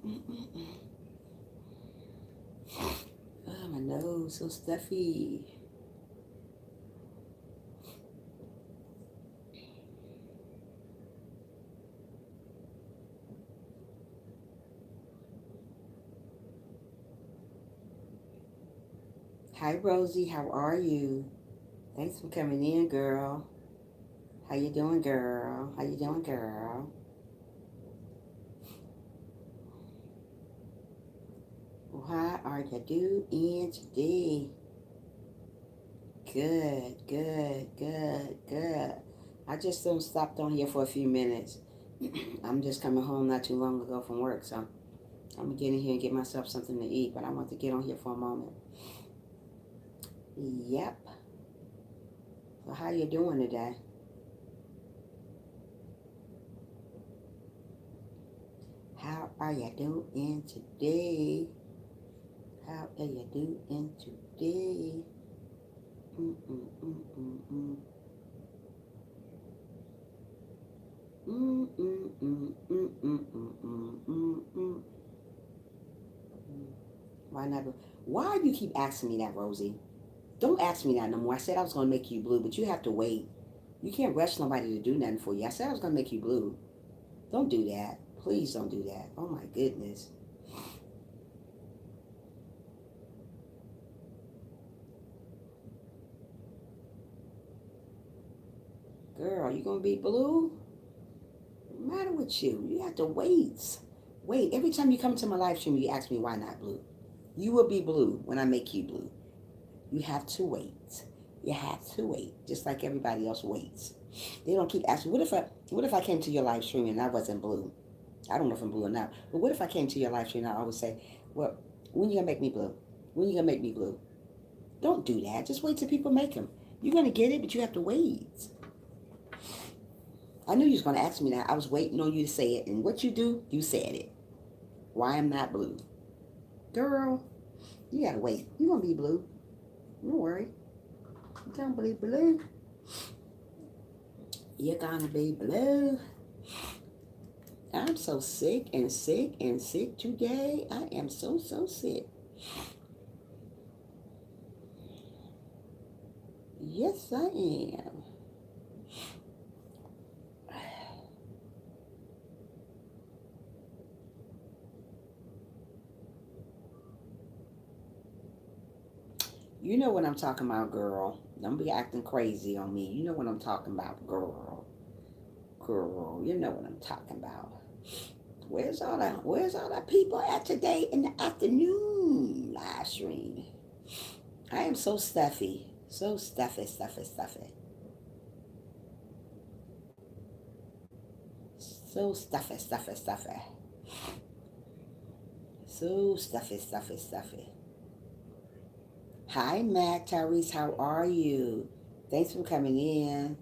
Oh, my nose so stuffy. Hi, Rosie. How are you? Thanks for coming in, girl. How you doing, girl? How you doing, girl? How are you doing today? Good, good, good, good. I just stopped on here for a few minutes. I'm just coming home not too long ago from work, so I'm gonna get in here and get myself something to eat. But I want to get on here for a moment. Yep. So how you doing today? How are you doing today? How are you doing today? Mm mm mm mm mm. Mm mm mm mm mm mm mm mm mm. Why not? Why do you keep asking me that, Rosie? Don't ask me that no more. I said I was gonna make you blue, but you have to wait. You can't rush nobody to do nothing for you. I said I was gonna make you blue. Don't do that. Please don't do that. Oh my goodness. Girl, you gonna be blue? What's the matter with you? You have to wait. Wait. Every time you come to my live stream, you ask me why not blue. You will be blue when I make you blue. You have to wait. You have to wait, just like everybody else waits. They don't keep asking. What if I came to your live stream and I wasn't blue? I don't know if I'm blue or not. But what if I came to your live stream and I always say, well, when you gonna make me blue? When you gonna make me blue? Don't do that. Just wait till people make them. You're gonna get it, but you have to wait. I knew you was gonna ask me that. I was waiting on you to say it, and what you do, you said it. Why I'm not blue, girl? You gotta wait. You're gonna be blue. Don't worry. You're gonna be blue. You're gonna be blue. I'm so sick and sick and sick today. I am so sick. Yes, I am. You know what I'm talking about, girl. Don't be acting crazy on me. You know what I'm talking about, girl. Girl, you know what I'm talking about. Where's all the people at today in the afternoon live stream? I am so stuffy. So stuffy, stuffy, stuffy. So stuffy, stuffy, stuffy. So stuffy, stuffy, stuffy. Hi, Mac, Tyrese, how are you? Thanks for coming in.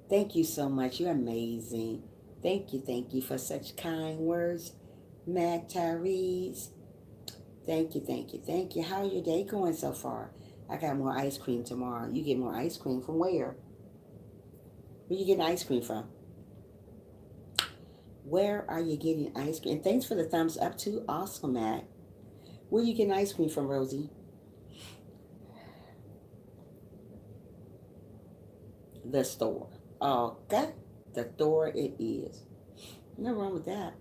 Thank you so much. You're amazing. Thank you for such kind words, Mac, Tyrese. Thank you. How your day going so far? I got more ice cream tomorrow. You get more ice cream from where? Where you getting ice cream from? Where are you getting ice cream? And thanks for the thumbs up too. Awesome, Mac. Where you getting ice cream from, Rosie? The store. Okay. The store it is. Nothing wrong with that.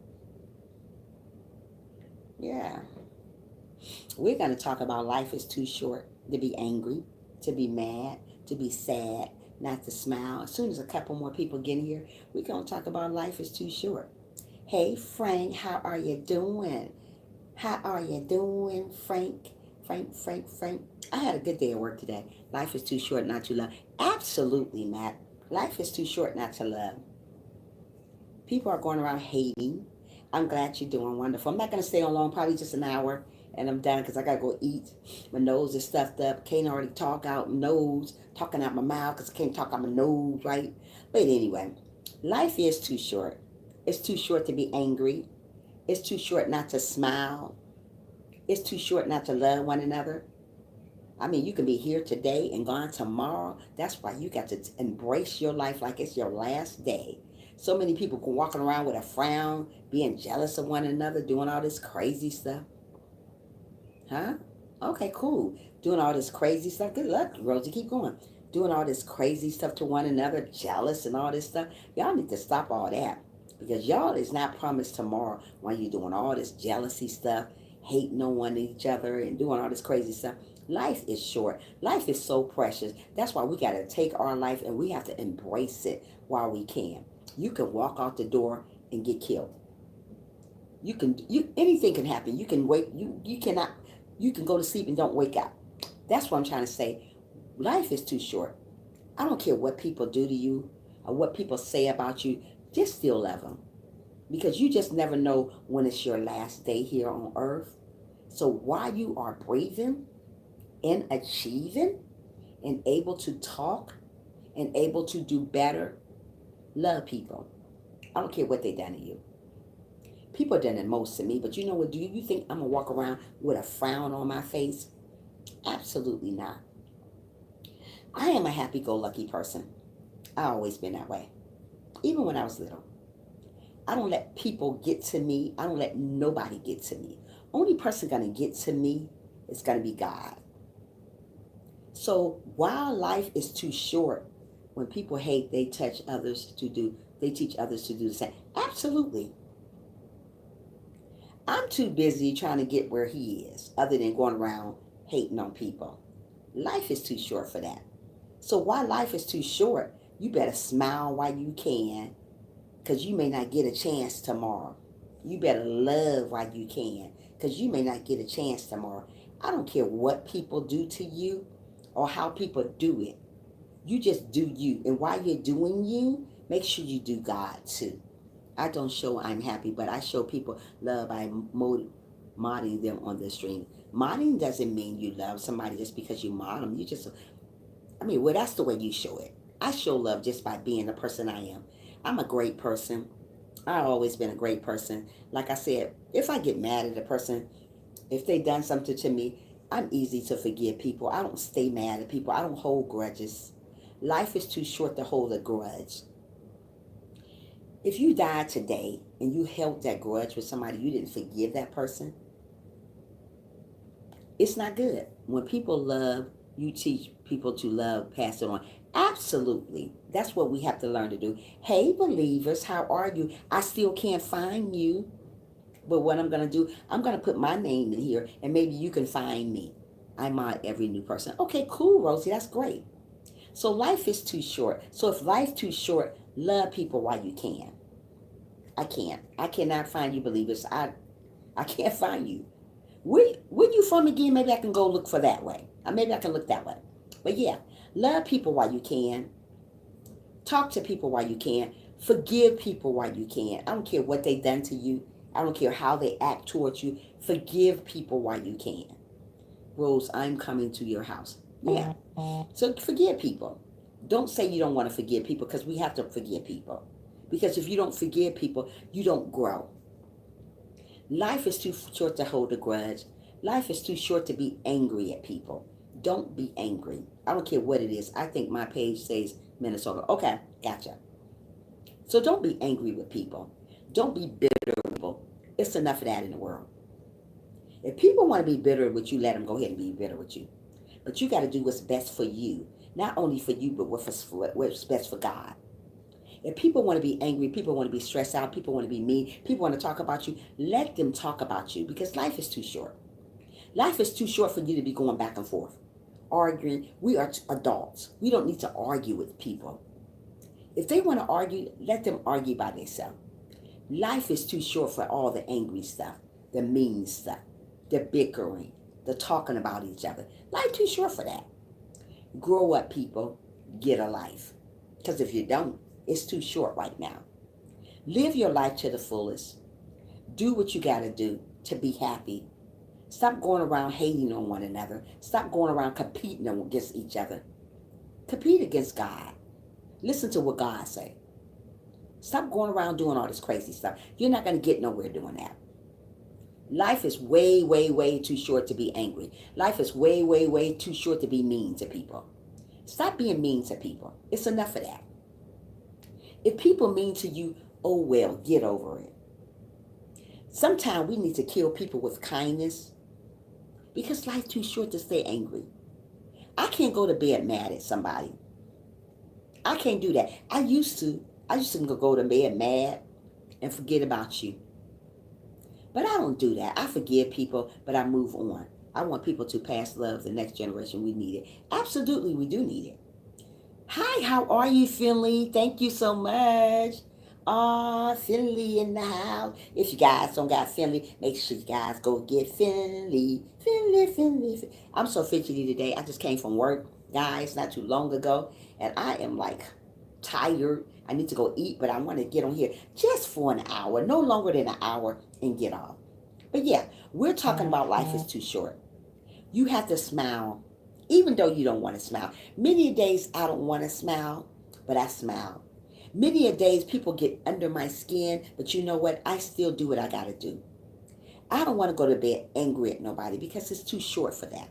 Yeah. We're going to talk about life is too short to be angry, to be mad, to be sad, not to smile. As soon as a couple more people get in here, we're going to talk about life is too short. Hey, Frank, how are you doing? How are you doing, Frank? Frank. I had a good day at work today. Life is too short not to love. Absolutely, Matt. Life is too short not to love. People are going around hating. I'm glad you're doing wonderful. I'm not going to stay on long, probably just an hour, and I'm done because I got to go eat. My nose is stuffed up. Can't already talk out nose, talking out my mouth because I can't talk out my nose, right? But anyway, life is too short. It's too short to be angry. It's too short not to smile. It's too short not to love one another. I mean, you can be here today and gone tomorrow. That's why you got to embrace your life like it's your last day. So many people walking around with a frown, being jealous of one another, doing all this crazy stuff. Huh? Okay, cool. Doing all this crazy stuff. Good luck, Rosie. Keep going. Doing all this crazy stuff to one another, jealous and all this stuff. Y'all need to stop all that. Because y'all is not promised tomorrow while you're doing all this jealousy stuff, hating on one each other and doing all this crazy stuff. Life is short. Life is so precious. That's why we got to take our life and we have to embrace it while we can. You can walk out the door and get killed. Anything can happen. You can go to sleep and don't wake up. That's what I'm trying to say. Life is too short. I don't care what people do to you or what people say about you. Just still love them. Because you just never know when it's your last day here on earth. So while you are breathing and achieving and able to talk and able to do better, love people. I don't care what they done to you. People done the most to me, but you know what? Do you think I'm going to walk around with a frown on my face? Absolutely not. I am a happy-go-lucky person. I've always been that way. Even when I was little. I don't let people get to me. I don't let nobody get to me. Only person going to get to me is going to be God. So while life is too short, when people hate, they teach others to do the same. Absolutely. I'm too busy trying to get where he is, other than going around hating on people. Life is too short for that. So while life is too short, you better smile while you can, because you may not get a chance tomorrow. You better love while you can, because you may not get a chance tomorrow. I don't care what people do to you or how people do it. You just do you. And while you're doing you, make sure you do God too. I don't show I'm happy, but I show people love by modding them on the stream. Modding doesn't mean you love somebody just because you mod them. Well, that's the way you show it. I show love just by being the person I am. I'm a great person. I've always been a great person. Like I said, if I get mad at a person, if they done something to me, I'm easy to forgive people. I don't stay mad at people. I don't hold grudges. Life is too short to hold a grudge. If you died today and you held that grudge with somebody, you didn't forgive that person, it's not good. When people love, you teach people to love, pass it on. Absolutely. That's what we have to learn to do. Hey, believers, how are you? I still can't find you. But what I'm going to do, I'm going to put my name in here and maybe you can find me. I mod every new person. Okay, cool, Rosie. That's great. So life is too short. So if life's too short, love people while you can. I can't. I cannot find you, believers. I can't find you. Where you from again? Maybe I can go look for that way. Or maybe I can look that way. But yeah, love people while you can. Talk to people while you can. Forgive people while you can. I don't care what they done to you. I don't care how they act towards you. Forgive people while you can. Rose, I'm coming to your house. Yeah. So forgive people. Don't say you don't want to forgive people, because we have to forgive people. Because if you don't forgive people, you don't grow. Life is too short to hold a grudge. Life is too short to be angry at people. Don't be angry. I don't care what it is. I think my page says Minnesota. Okay, gotcha. So don't be angry with people. Don't be bitter with people. It's enough of that in the world. If people want to be bitter with you, let them go ahead and be bitter with you. But you got to do what's best for you. Not only for you, but what's best for God. If people want to be angry, people want to be stressed out, people want to be mean, people want to talk about you, let them talk about you, because life is too short. Life is too short for you to be going back and forth, arguing. We are adults. We don't need to argue with people. If they want to argue, let them argue by themselves. Life is too short for all the angry stuff, the mean stuff, the bickering, the talking about each other. Life too short for that. Grow up, people. Get a life. Because if you don't, it's too short right now. Live your life to the fullest. Do what you got to do to be happy. Stop going around hating on one another. Stop going around competing against each other. Compete against God. Listen to what God say. Stop going around doing all this crazy stuff. You're not going to get nowhere doing that. Life is way, way, way too short to be angry. Life is way, way, way too short to be mean to people. Stop being mean to people. It's enough of that. If people mean to you, oh well, get over it. Sometimes we need to kill people with kindness because life's too short to stay angry. I can't go to bed mad at somebody. I can't do that. I used to. I used to go to bed mad and forget about you. But I don't do that. I forgive people, but I move on. I want people to pass love to the next generation. We need it. Absolutely, we do need it. Hi, how are you, Finley? Thank you so much. Finley in the house. If you guys don't got Finley, make sure you guys go get Finley. Finley. I'm so fidgety today. I just came from work, guys, not too long ago, and I am like tired. I need to go eat, but I want to get on here just for an hour, no longer than an hour, and get off. But yeah, we're talking about life is too short. You have to smile, even though you don't want to smile. Many days I don't want to smile, but I smile. Many a days people get under my skin, but you know what? I still do what I got to do. I don't want to go to bed angry at nobody because it's too short for that.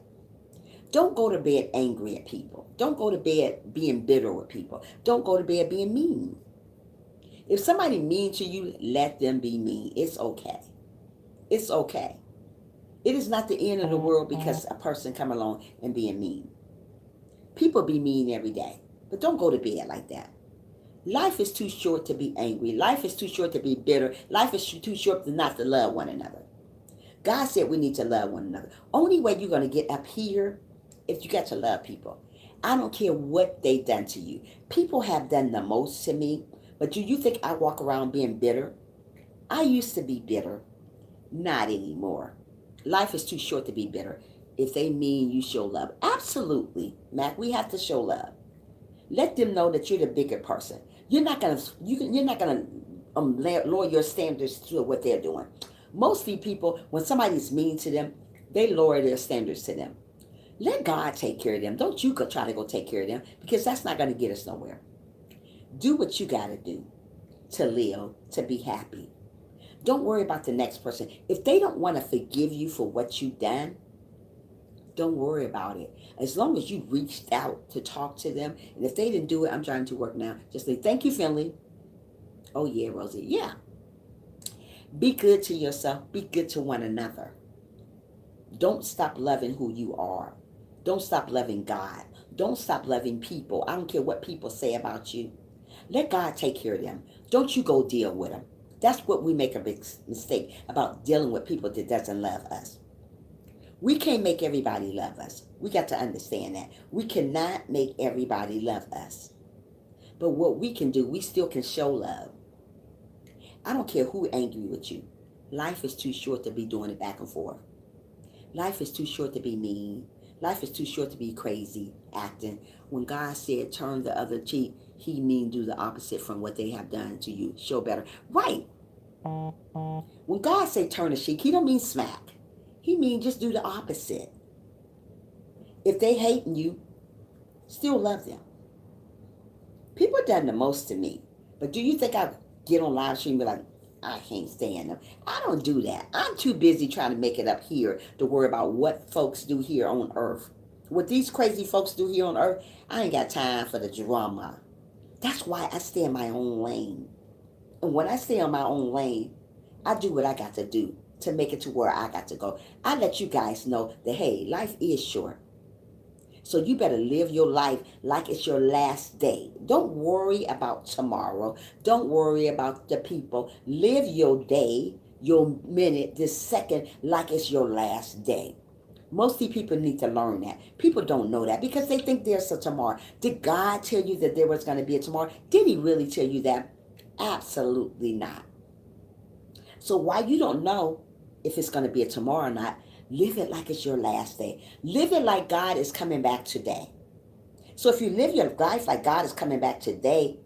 Don't go to bed angry at people. Don't go to bed being bitter with people. Don't go to bed being mean. If somebody mean to you, let them be mean. It's okay. It's okay. It is not the end of the world because a person come along and being mean. People be mean every day, but don't go to bed like that. Life is too short to be angry. Life is too short to be bitter. Life is too short to not to love one another. God said we need to love one another. Only way you're going to get up here if you got to love people. I don't care what they done to you. People have done the most to me, but do you think I walk around being bitter? I used to be bitter. Not anymore. Life is too short to be bitter. If they mean, you show love. Absolutely, Mac. We have to show love. Let them know that you're the bigger person. You're not gonna lower your standards to what they're doing. Mostly people, when somebody's mean to them, they lower their standards to them. Let God take care of them. Don't you go try to go take care of them because that's not going to get us nowhere. Do what you got to do to live, to be happy. Don't worry about the next person. If they don't want to forgive you for what you've done, don't worry about it. As long as you reached out to talk to them, and if they didn't do it, I'm trying to work now. Just say, thank you, Finley. Oh, yeah, Rosie. Yeah. Be good to yourself. Be good to one another. Don't stop loving who you are. Don't stop loving God. Don't stop loving people. I don't care what people say about you. Let God take care of them. Don't you go deal with them. That's what we make a big mistake about dealing with people that doesn't love us. We can't make everybody love us. We got to understand that. We cannot make everybody love us. But what we can do, we still can show love. I don't care who angry with you. Life is too short to be doing it back and forth. Life is too short to be mean. Life is too short to be crazy acting. When God said turn the other cheek, he mean do the opposite from what they have done to you. Show better. Right. When God say turn the cheek, he don't mean smack. He mean just do the opposite. If they hating you, still love them. People done the most to me. But do you think I get on live stream and be like, I can't stand them? I don't do that. I'm too busy trying to make it up here to worry about what folks do here on earth. What these crazy folks do here on earth, I ain't got time for the drama. That's why I stay in my own lane. And when I stay on my own lane, I do what I got to do to make it to where I got to go. I let you guys know that, hey, life is short. So you better live your life like it's your last day. Don't worry about tomorrow. Don't worry about the people. Live your day, your minute, this second like it's your last day. Mostly people need to learn that. People don't know that because they think there's a tomorrow. Did God tell you that there was going to be a tomorrow? Did he really tell you that? Absolutely not. So why you don't know if it's going to be a tomorrow or not, live it like it's your last day. Live it like God is coming back today. So if you live your life like God is coming back today,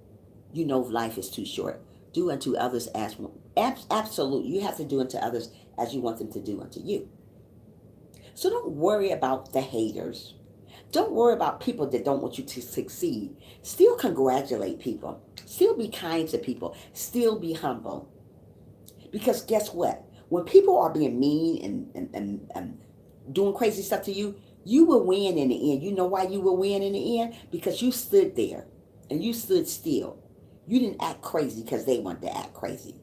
you know life is too short. Do unto others as absolute. You have to do unto others as you want them to do unto you. So don't worry about the haters. Don't worry about people that don't want you to succeed. Still congratulate people. Still be kind to people. Still be humble. Because guess what? When people are being mean and doing crazy stuff to you, you will win in the end. You know why you will win in the end? Because you stood there and you stood still. You didn't act crazy because they wanted to act crazy.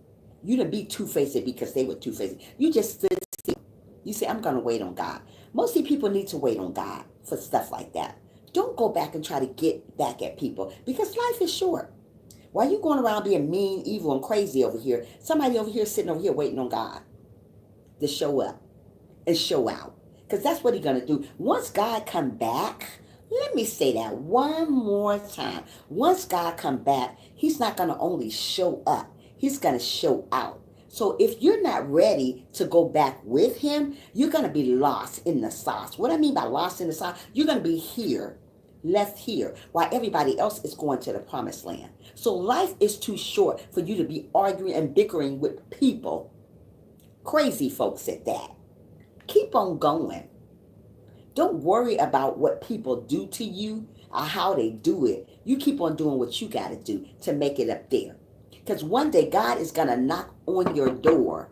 You didn't be two-faced because they were two-faced. You just stood still. You say, I'm going to wait on God. Mostly people need to wait on God for stuff like that. Don't go back and try to get back at people because life is short. Why you going around being mean, evil, and crazy over here? Somebody over here sitting over here waiting on God to show up and show out. Because that's what he's going to do. Once God come back, let me say that one more time. Once God come back, he's not going to only show up. He's going to show out. So if you're not ready to go back with him, you're going to be lost in the sauce. What I mean by lost in the sauce, you're going to be here, left here, while everybody else is going to the promised land. So life is too short for you to be arguing and bickering with people. Crazy folks at that. Keep on going. Don't worry about what people do to you or how they do it. You keep on doing what you got to do to make it up there. Because one day God is going to knock on your door.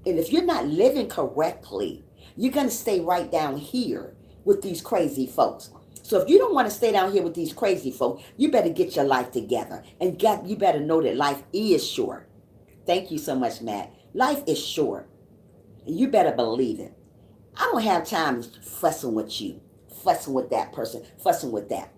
And if you're not living correctly, you're going to stay right down here with these crazy folks. So if you don't want to stay down here with these crazy folks, you better get your life together. And you better know that life is short. Thank you so much, Matt. Life is short. And you better believe it. I don't have time fussing with you, fussing with that person, fussing with that.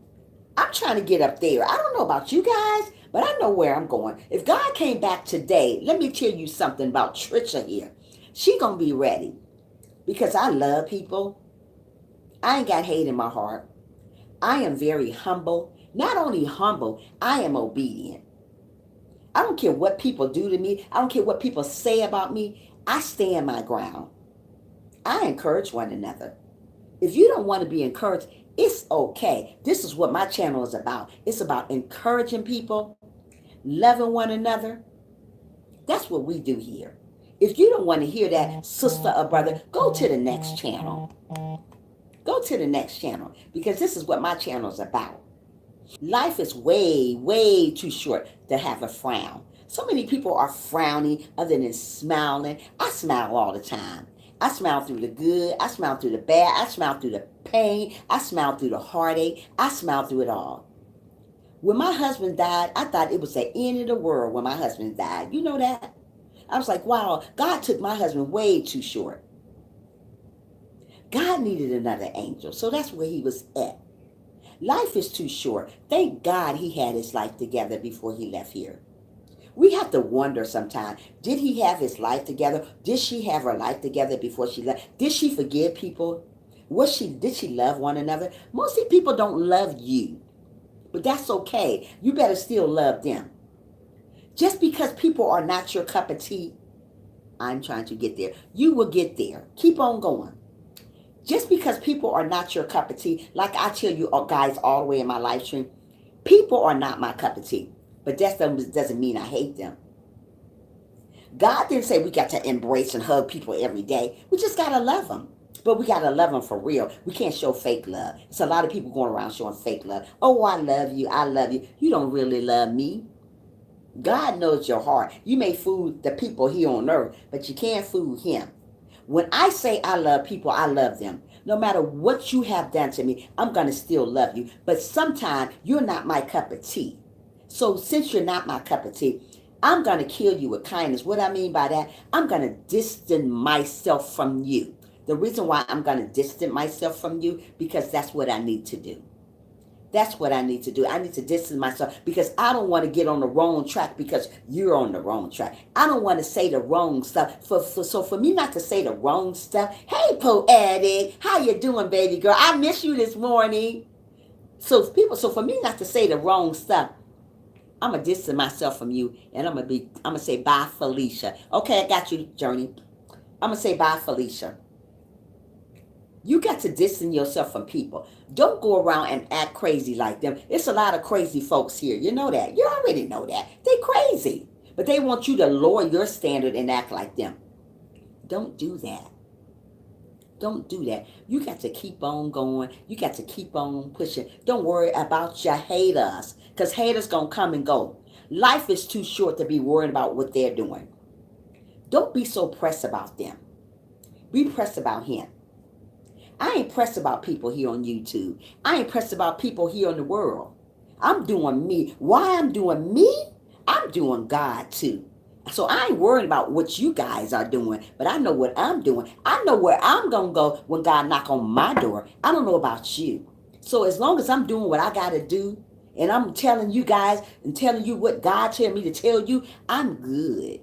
I'm trying to get up there. I don't know about you guys, but I know where I'm going. If God came back today, let me tell you something about Trisha here. She gonna be ready because I love people. I ain't got hate in my heart. I am very humble. Not only humble, I am obedient. I don't care what people do to me. I don't care what people say about me. I stand my ground. I encourage one another. If you don't want to be encouraged, it's okay. This is what my channel is about. It's about encouraging people, loving one another. That's what we do here. If you don't want to hear that, sister or brother, go to the next channel. Go to the next channel because this is what my channel is about. Life is way, way too short to have a frown. So many people are frowning other than smiling. I smile all the time. I smile through the good. I smile through the bad. I smile through the pain. I smile through the heartache. I smile through it all. When my husband died, I thought it was the end of the world when my husband died. You know that? I was like, wow, God took my husband way too short. God needed another angel. So that's where he was at. Life is too short. Thank God he had his life together before he left here. We have to wonder sometimes, did he have his life together? Did she have her life together before she left? Did she forgive people? Did she love one another? Mostly people don't love you, but that's okay. You better still love them. Just because people are not your cup of tea, I'm trying to get there. You will get there. Keep on going. Just because people are not your cup of tea, like I tell you guys all the way in my live stream, people are not my cup of tea. But that doesn't mean I hate them. God didn't say we got to embrace and hug people every day. We just got to love them. But we got to love them for real. We can't show fake love. It's a lot of people going around showing fake love. Oh, I love you. I love you. You don't really love me. God knows your heart. You may fool the people here on earth, but you can't fool him. When I say I love people, I love them. No matter what you have done to me, I'm going to still love you. But sometimes you're not my cup of tea. So since you're not my cup of tea, I'm going to kill you with kindness. What I mean by that, I'm going to distance myself from you. The reason why I'm going to distance myself from you, because that's what I need to do. That's what I need to do. I need to distance myself because I don't want to get on the wrong track because you're on the wrong track. I don't want to say the wrong stuff. So for me not to say the wrong stuff, hey, Poetic, how you doing, baby girl? I miss you this morning. So for me not to say the wrong stuff, I'm going to distance myself from you, and I'm going to say bye, Felicia. Okay, I got you, Journey. I'm going to say bye, Felicia. You got to distance yourself from people. Don't go around and act crazy like them. It's a lot of crazy folks here. You know that. You already know that. They're crazy. But they want you to lower your standard and act like them. Don't do that. Don't do that. You got to keep on going. You got to keep on pushing. Don't worry about your haters, because haters going to come and go. Life is too short to be worried about what they're doing. Don't be so pressed about them. Be pressed about him. I ain't pressed about people here on YouTube. I ain't pressed about people here in the world. I'm doing me. Why I'm doing me? I'm doing God too. So I ain't worried about what you guys are doing, but I know what I'm doing. I know where I'm going to go when God knock on my door. I don't know about you. So as long as I'm doing what I got to do, and I'm telling you guys and telling you what God tell me to tell you, I'm good.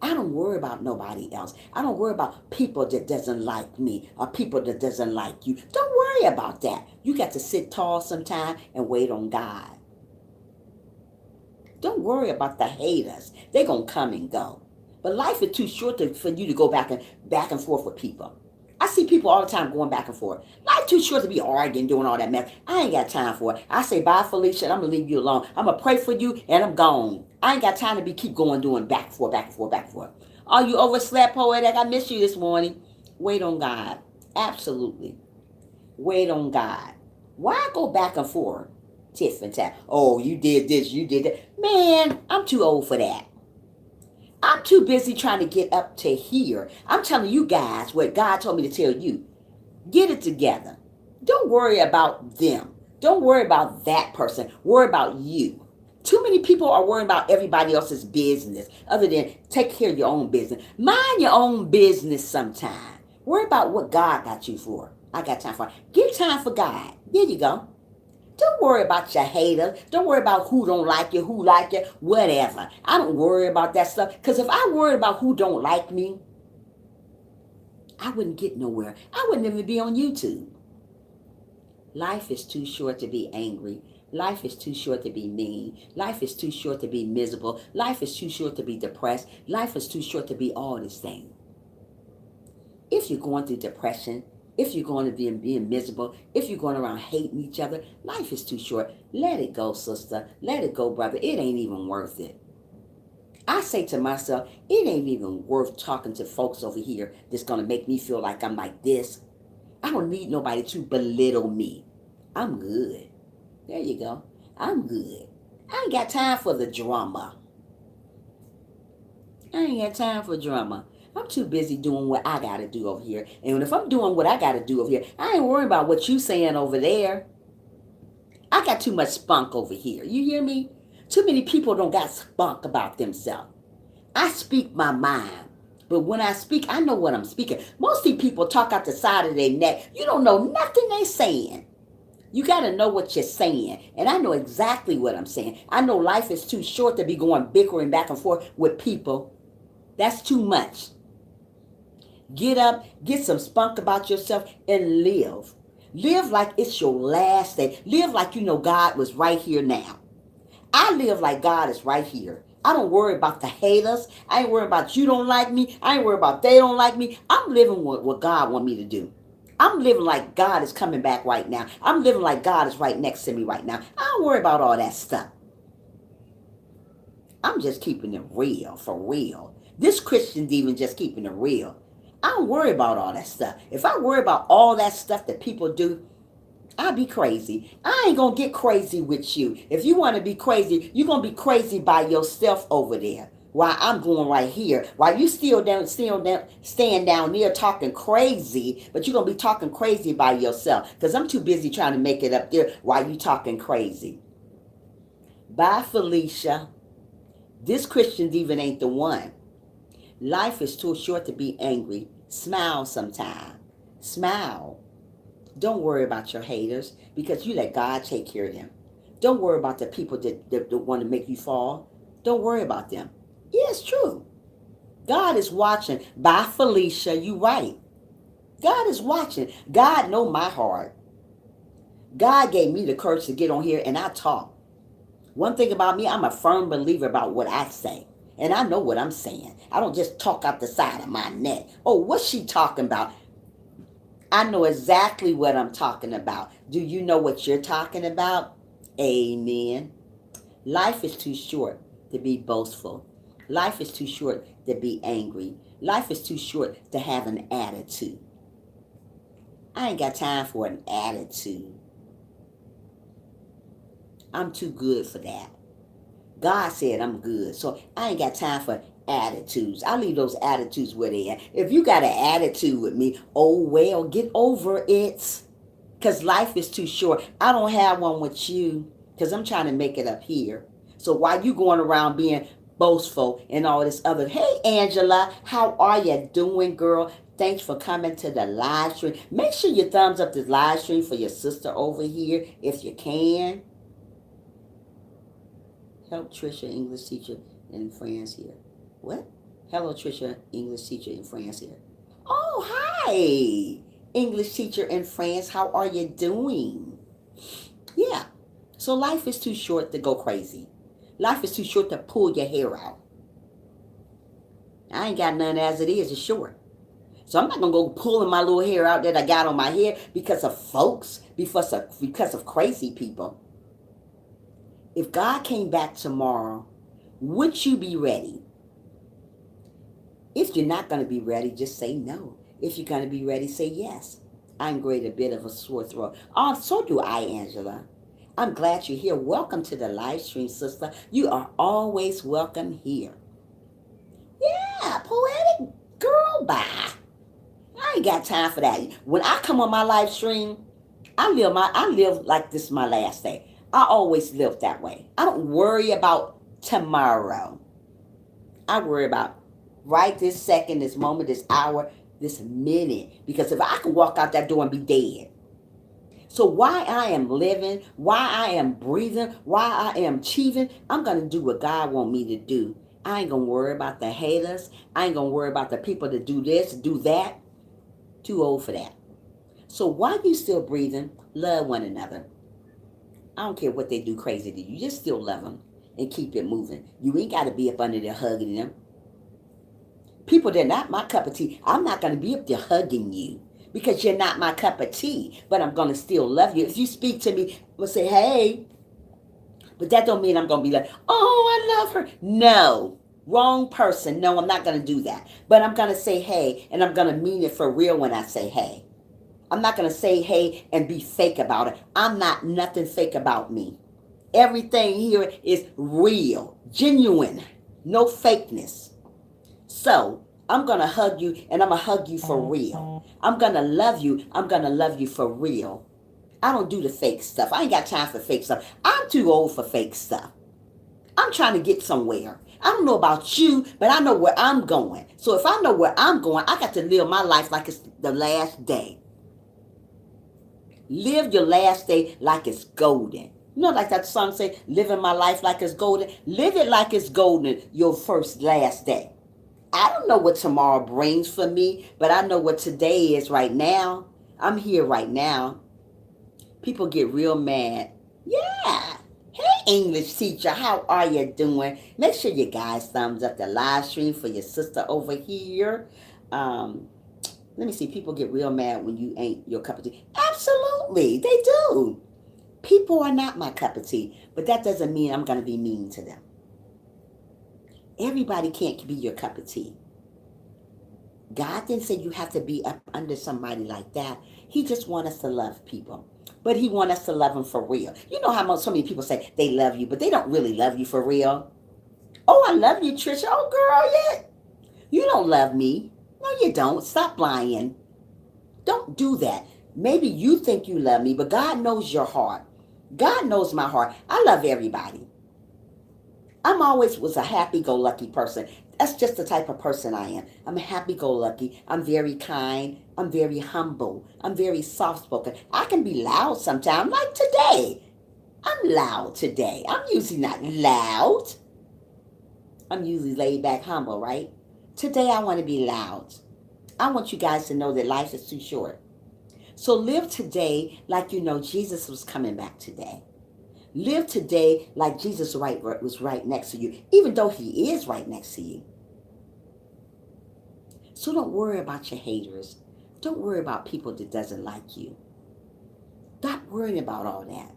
I don't worry about nobody else. I don't worry about people that doesn't like me or people that doesn't like you. Don't worry about that. You got to sit tall sometime and wait on God. Don't worry about the haters. They're going to come and go. But life is too short for you to go back and forth with people. I see people all the time going back and forth. Life too short to be arguing, doing all that mess. I ain't got time for it. I say bye, Felicia, and I'm going to leave you alone. I'm going to pray for you, and I'm gone. I ain't got time to keep going doing back and forth, back and forth, back and forth. Are you overslept, Poetic? I missed you this morning. Wait on God. Absolutely. Wait on God. Why go back and forth? Tiff and tap. Oh, you did this, you did that. Man, I'm too old for that. I'm too busy trying to get up to here. I'm telling you guys what God told me to tell you. Get it together. Don't worry about them. Don't worry about that person. Worry about you. Too many people are worrying about everybody else's business other than take care of your own business. Mind your own business sometime. Worry about what God got you for. I got time for it. Give time for God. There you go. Don't worry about your haters. Don't worry about who don't like you, whatever. I don't worry about that stuff. Because if I worried about who don't like me, I wouldn't get nowhere. I wouldn't even be on YouTube. Life is too short to be angry. Life is too short to be mean. Life is too short to be miserable. Life is too short to be depressed. Life is too short to be all these things. If you're going through depression, if you're going to be being miserable, if you're going around hating each other, life is too short. Let it go, sister. Let it go, brother. It ain't even worth it. I say to myself, it ain't even worth talking to folks over here that's going to make me feel like I'm like this. I don't need nobody to belittle me. I'm good. There you go. I'm good. I ain't got time for the drama. I ain't got time for drama. I'm too busy doing what I got to do over here. And if I'm doing what I got to do over here, I ain't worrying about what you saying over there. I got too much spunk over here. You hear me? Too many people don't got spunk about themselves. I speak my mind. But when I speak, I know what I'm speaking. Most of these people talk out the side of their neck. You don't know nothing they saying. You got to know what you're saying. And I know exactly what I'm saying. I know life is too short to be going bickering back and forth with people. That's too much. Get up, get some spunk about yourself, and live. Live like it's your last day. Live like you know God was right here now. I live like God is right here. I don't worry about the haters. I ain't worried about you don't like me. I ain't worried about they don't like me. I'm living what God want me to do. I'm living like God is coming back right now. I'm living like God is right next to me right now. I don't worry about all that stuff. I'm just keeping it real, for real. This Christian's even just keeping it real. I don't worry about all that stuff. If I worry about all that stuff that people do, I'd be crazy. I ain't gonna get crazy with you. If you want to be crazy, you're gonna be crazy by yourself over there. While I'm going right here. While you stand down there talking crazy, but you're gonna be talking crazy by yourself. Because I'm too busy trying to make it up there while you talking crazy. Bye, Felicia. This Christian even ain't the one. Life is too short to be angry. Smile sometime. Smile. Don't worry about your haters because you let God take care of them. Don't worry about the people that want to make you fall. Don't worry about them. Yeah, it's true. God is watching. Bye, Felicia. You right. God is watching. God know my heart. God gave me the courage to get on here and I talk. One thing about me, I'm a firm believer about what I say. And I know what I'm saying. I don't just talk out the side of my neck. Oh, what's she talking about? I know exactly what I'm talking about. Do you know what you're talking about? Amen. Life is too short to be boastful. Life is too short to be angry. Life is too short to have an attitude. I ain't got time for an attitude. I'm too good for that. God said I'm good. So I ain't got time for attitudes. I leave those attitudes where they at. If you got an attitude with me, oh well, get over it. Because life is too short. I don't have one with you because I'm trying to make it up here. So why you going around being boastful and all this other? Hey, Angela, how are you doing, girl? Thanks for coming to the live stream. Make sure you thumbs up this live stream for your sister over here if you can. Help Trisha, English teacher in France here. What? Hello, Trisha, English teacher in France here. Oh, hi, English teacher in France. How are you doing? Yeah. So life is too short to go crazy. Life is too short to pull your hair out. I ain't got none as it is. It's short. So I'm not going to go pulling my little hair out that I got on my head because of folks, because of crazy people. If God came back tomorrow, would you be ready? If you're not going to be ready, just say no. If you're going to be ready, say yes. I'm great, a bit of a sore throat. Oh, so do I, Angela. I'm glad you're here. Welcome to the live stream, sister. You are always welcome here. Yeah, poetic girl, bye. I ain't got time for that. When I come on my live stream, I live like this is my last day. I always live that way. I don't worry about tomorrow. I worry about right this second, this moment, this hour, this minute. Because if I can walk out that door and be dead. So why I am living, why I am breathing, why I am achieving, I'm going to do what God want me to do. I ain't going to worry about the haters. I ain't going to worry about the people that do this, do that. Too old for that. So while you still breathing, love one another. I don't care what they do crazy to you. Just still love them and keep it moving. You ain't got to be up under there hugging them. People, they're not my cup of tea. I'm not going to be up there hugging you because you're not my cup of tea. But I'm going to still love you. If you speak to me, I'm going to say, hey. But that don't mean I'm going to be like, oh, I love her. No. Wrong person. No, I'm not going to do that. But I'm going to say hey, and I'm going to mean it for real when I say hey. I'm not going to say hey and be fake about it. I'm not nothing fake about me. Everything here is real, genuine, no fakeness. So I'm going to hug you, and I'm going to hug you for real. I'm going to love you. I'm going to love you for real. I don't do the fake stuff. I ain't got time for fake stuff. I'm too old for fake stuff. I'm trying to get somewhere. I don't know about you, but I know where I'm going. So if I know where I'm going, I got to live my life like it's the last day. Live your last day like it's golden. You know, like that song say, living my life like it's golden. Live it like it's golden your last day. I don't know what tomorrow brings for me, but I know what today is right now. I'm here right now. People get real mad. Yeah. Hey, English teacher, how are you doing? Make sure you guys thumbs up the live stream for your sister over here. Let me see. People get real mad when you ain't your cup of tea. Absolutely, they do. People are not my cup of tea, but that doesn't mean I'm going to be mean to them. Everybody can't be your cup of tea. God didn't say you have to be up under somebody like that. He just wants us to love people. But he wants us to love them for real. You know how so many people say they love you, but they don't really love you for real. Oh, I love you, Trisha. Oh, girl, yeah. You don't love me. No, you don't. Stop lying. Don't do that. Maybe you think you love me, but God knows your heart. God knows my heart. I love everybody. I'm always was a happy-go-lucky person. That's just the type of person I am. I'm happy-go-lucky. I'm very kind. I'm very humble. I'm very soft-spoken. I can be loud sometimes, like today. I'm loud today. I'm usually not loud. I'm usually laid back, humble, right? Today I want to be loud. I want you guys to know that life is too short. So live today like you know Jesus was coming back today. Live today like Jesus was right next to you, even though he is right next to you. So don't worry about your haters. Don't worry about people that doesn't like you. Stop worrying about all that.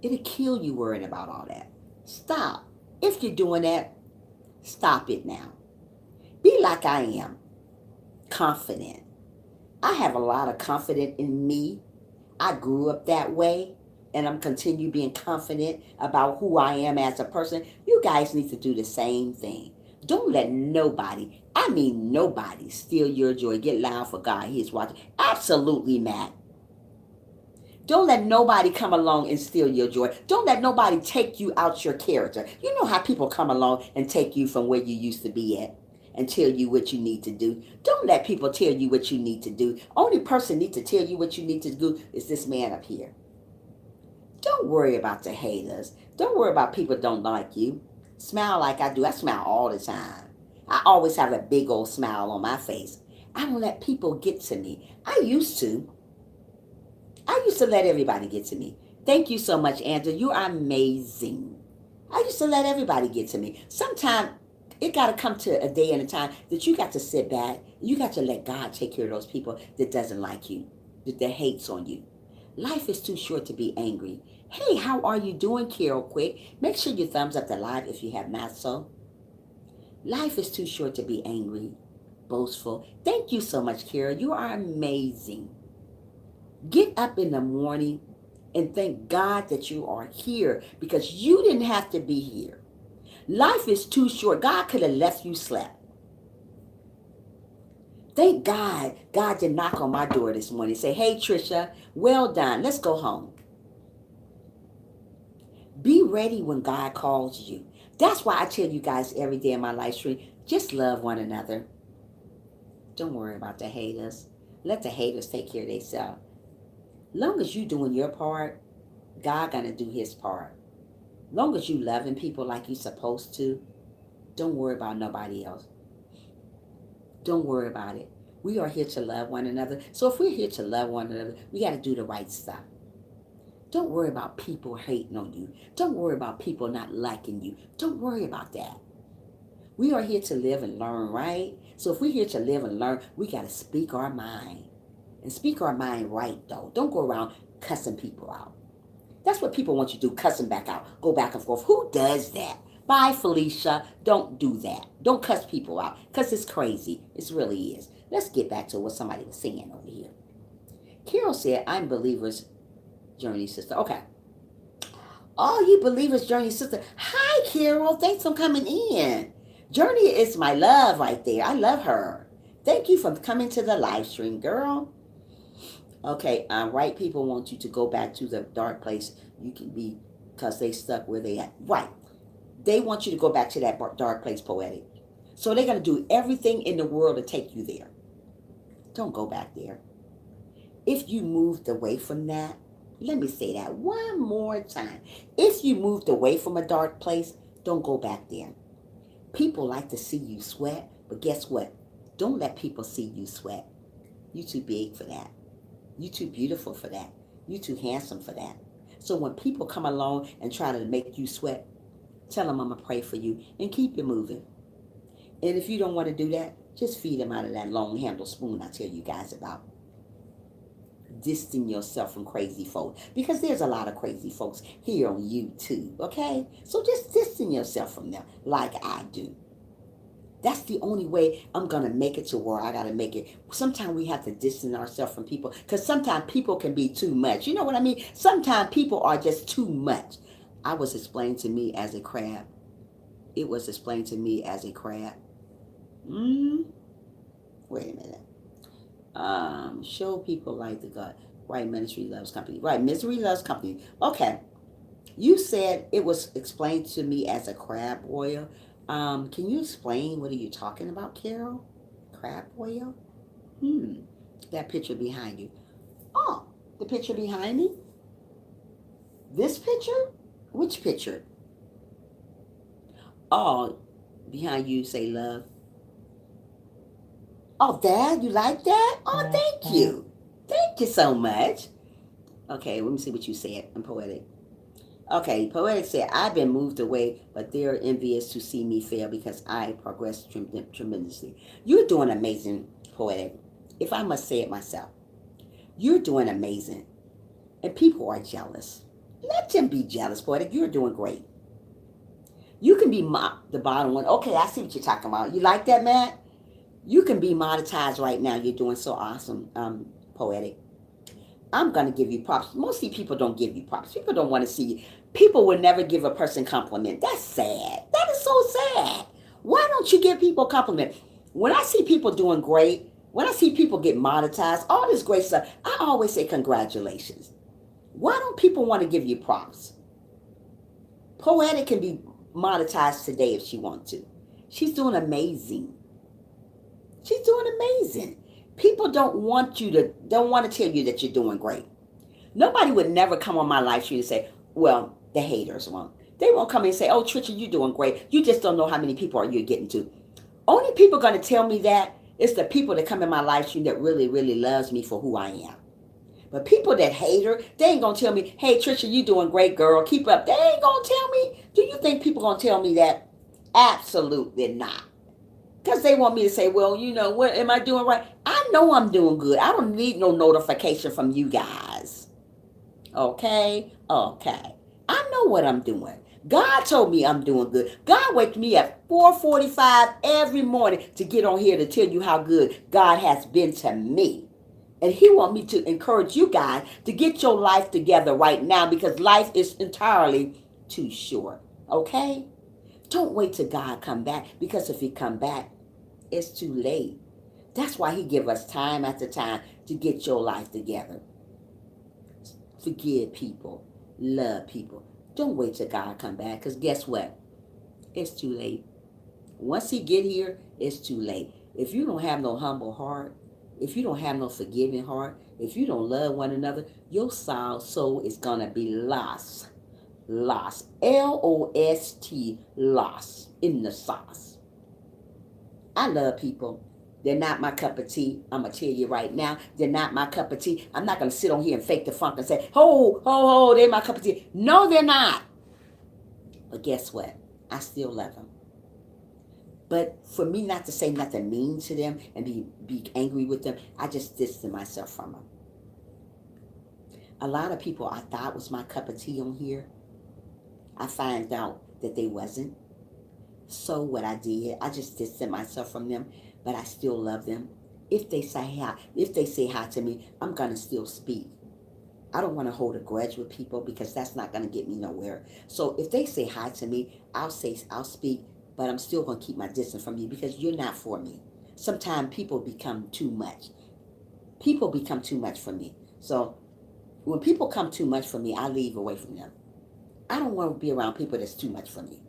It'll kill you worrying about all that. Stop. If you're doing that, stop it now. Be like I am. Confident. I have a lot of confidence in me. I grew up that way, and I'm continue being confident about who I am as a person. You guys need to do the same thing. Don't let nobody, I mean nobody, steal your joy. Get loud for God. He is watching. Absolutely, Matt. Don't let nobody come along and steal your joy. Don't let nobody take you out your character. You know how people come along and take you from where you used to be at and tell you what you need to do. Don't let people tell you what you need to do. Only person need to tell you what you need to do is this man up here. Don't worry about the haters. Don't worry about people don't like you. Smile like I do. I smile all the time. I always have a big old smile on my face. I don't let people get to me. I used to. I used to let everybody get to me. Thank you so much, Andrew. You are amazing. I used to let everybody get to me. Sometimes it got to come to a day and a time that you got to sit back. You got to let God take care of those people that doesn't like you, that hates on you. Life is too short to be angry. Hey, how are you doing, Carol? Quick, make sure you thumbs up the live if you have not so. Life is too short to be angry, boastful. Thank you so much, Carol. You are amazing. Get up in the morning and thank God that you are here because you didn't have to be here. Life is too short. God could have left you slept. Thank God God did knock on my door this morning and say, hey, Trisha, well done. Let's go home. Be ready when God calls you. That's why I tell you guys every day in my live stream, just love one another. Don't worry about the haters. Let the haters take care of themselves. Long as you doing your part, God gonna do his part. Long as you loving people like you supposed to, don't worry about nobody else. Don't worry about it. We are here to love one another. So if we're here to love one another, we got to do the right stuff. Don't worry about people hating on you. Don't worry about people not liking you. Don't worry about that. We are here to live and learn, right? So if we're here to live and learn, we got to speak our mind. And speak our mind right, though. Don't go around cussing people out. That's what people want you to do, cuss them back out. Go back and forth. Who does that? Bye, Felicia. Don't do that. Don't cuss people out because it's crazy. It really is. Let's get back to what somebody was saying over here. Carol said, I'm Believer's Journey Sister. Okay. Oh, you Believer's Journey Sister. Hi, Carol. Thanks for coming in. Journey is my love right there. I love her. Thank you for coming to the live stream, girl. Okay, right people want you to go back to the dark place you can be because they stuck where they at. Right. They want you to go back to that dark place, Poetic. So they're going to do everything in the world to take you there. Don't go back there. If you moved away from that, let me say that one more time. If you moved away from a dark place, don't go back there. People like to see you sweat, but guess what? Don't let people see you sweat. You're too big for that. You're too beautiful for that. You're too handsome for that. So when people come along and try to make you sweat, tell them I'm going to pray for you and keep it moving. And if you don't want to do that, just feed them out of that long handle spoon I tell you guys about. Distance yourself from crazy folks because there's a lot of crazy folks here on YouTube, okay? So just distance yourself from them like I do. That's the only way I'm going to make it to where I got to make it. Sometimes we have to distance ourselves from people because sometimes people can be too much. You know what I mean? Sometimes people are just too much. I was explained to me as a crab. It was explained to me as a crab. Wait a minute. Show people like the God. Right, Ministry Loves Company. Right, Misery Loves Company. Okay. You said it was explained to me as a crab oil. Can you explain what are you talking about, Carol? Crab oil? That picture behind you. Oh, the picture behind me? This picture? Which picture? Oh, behind you say love. Oh, Dad, you like that? Oh, thank you. Thank you so much. Okay, let me see what you said. I'm Poetic. Okay, Poetic said, I've been moved away, but they're envious to see me fail because I progressed tremendously. You're doing amazing, Poetic. If I must say it myself, you're doing amazing. And people are jealous. Let them be jealous, Poetic. You're doing great. You can be the bottom one. Okay, I see what you're talking about. You like that, Matt? You can be monetized right now. You're doing so awesome, Poetic. I'm going to give you props. Mostly people don't give you props. People don't want to see you. People will never give a person compliment. That's sad. That is so sad. Why don't you give people a compliment? When I see people doing great, when I see people get monetized, all this great stuff, I always say congratulations. Why don't people want to give you props? Poetic can be monetized today if she wants to. She's doing amazing. She's doing amazing. People don't want to tell you that you're doing great. Nobody would never come on my live stream and say, well, the haters won't. They won't come in and say, oh, Trisha, you're doing great. You just don't know how many people are you getting to. Only people going to tell me that is the people that come in my live stream that really, really loves me for who I am. But people that hate her, they ain't going to tell me, hey, Trisha, you doing great, girl. Keep up. They ain't going to tell me. Do you think people going to tell me that? Absolutely not. Because they want me to say, well, what am I doing right? I know I'm doing good. I don't need no notification from you guys. Okay? Okay. I know what I'm doing. God told me I'm doing good. God wakes me at 4:45 every morning to get on here to tell you how good God has been to me. And he wants me to encourage you guys to get your life together right now because life is entirely too short. Okay? Don't wait till God come back because if he come back, it's too late. That's why he give us time after time to get your life together. Forgive people. Love people. Don't wait till God come back because guess what? It's too late. Once he get here, it's too late. If you don't have no humble heart, if you don't have no forgiving heart, if you don't love one another, your soul is going to be lost. Lost. L-O-S-T. Lost in the sauce. I love people. They're not my cup of tea. I'm going to tell you right now, they're not my cup of tea. I'm not going to sit on here and fake the funk and say, ho, ho, ho, they're my cup of tea. No, they're not. But guess what? I still love them. But for me not to say nothing mean to them and be angry with them, I just distance myself from them. A lot of people I thought was my cup of tea on here, I find out that they wasn't. So what I did, I just distanced myself from them, but I still love them. If they say hi to me, I'm gonna still speak. I don't want to hold a grudge with people because that's not gonna get me nowhere. So if they say hi to me, I'll speak, but I'm still gonna keep my distance from you because you're not for me. Sometimes people become too much. People become too much for me. So when people come too much for me, I leave away from them. I don't want to be around people that's too much for me.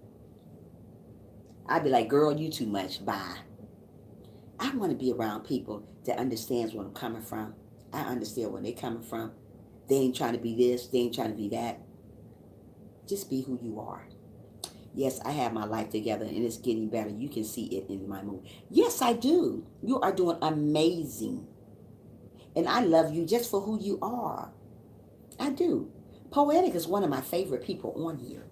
I'd be like, girl, you too much. Bye. I want to be around people that understands where I'm coming from. I understand where they're coming from. They ain't trying to be this. They ain't trying to be that. Just be who you are. Yes, I have my life together and it's getting better. You can see it in my mood. Yes, I do. You are doing amazing. And I love you just for who you are. I do. Poetic is one of my favorite people on here.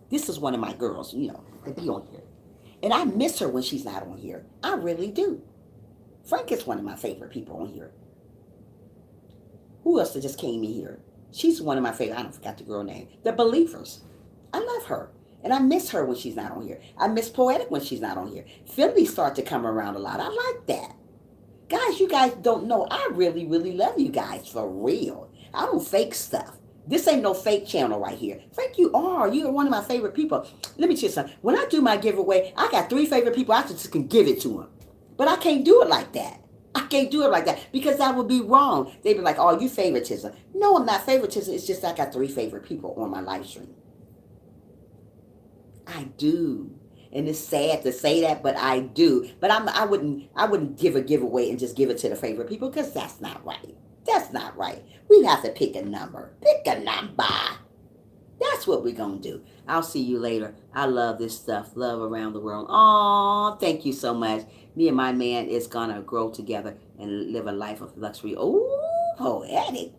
This is one of my girls, that be on here. And I miss her when she's not on here. I really do. Frank is one of my favorite people on here. Who else that just came in here? She's one of my favorite. I don't forgot the girl name. The Believers. I love her. And I miss her when she's not on here. I miss Poetic when she's not on here. Philly start to come around a lot. I like that. Guys, you guys don't know. I really, really love you guys for real. I don't fake stuff. This ain't no fake channel right here. Frank, you are. You're one of my favorite people. Let me tell you something. When I do my giveaway, I got 3 favorite people. I just can give it to them. But I can't do it like that. I can't do it like that because that would be wrong. They'd be like, oh, you favoritism. No, I'm not favoritism. It's just I got 3 favorite people on my live stream. I do. And it's sad to say that, but I do. But I wouldn't give a giveaway and just give it to the favorite people because that's not right. That's not right. We have to pick a number. Pick a number. That's what we're going to do. I'll see you later. I love this stuff. Love around the world. Aw, thank you so much. Me and my man is going to grow together and live a life of luxury. Oh, poetic.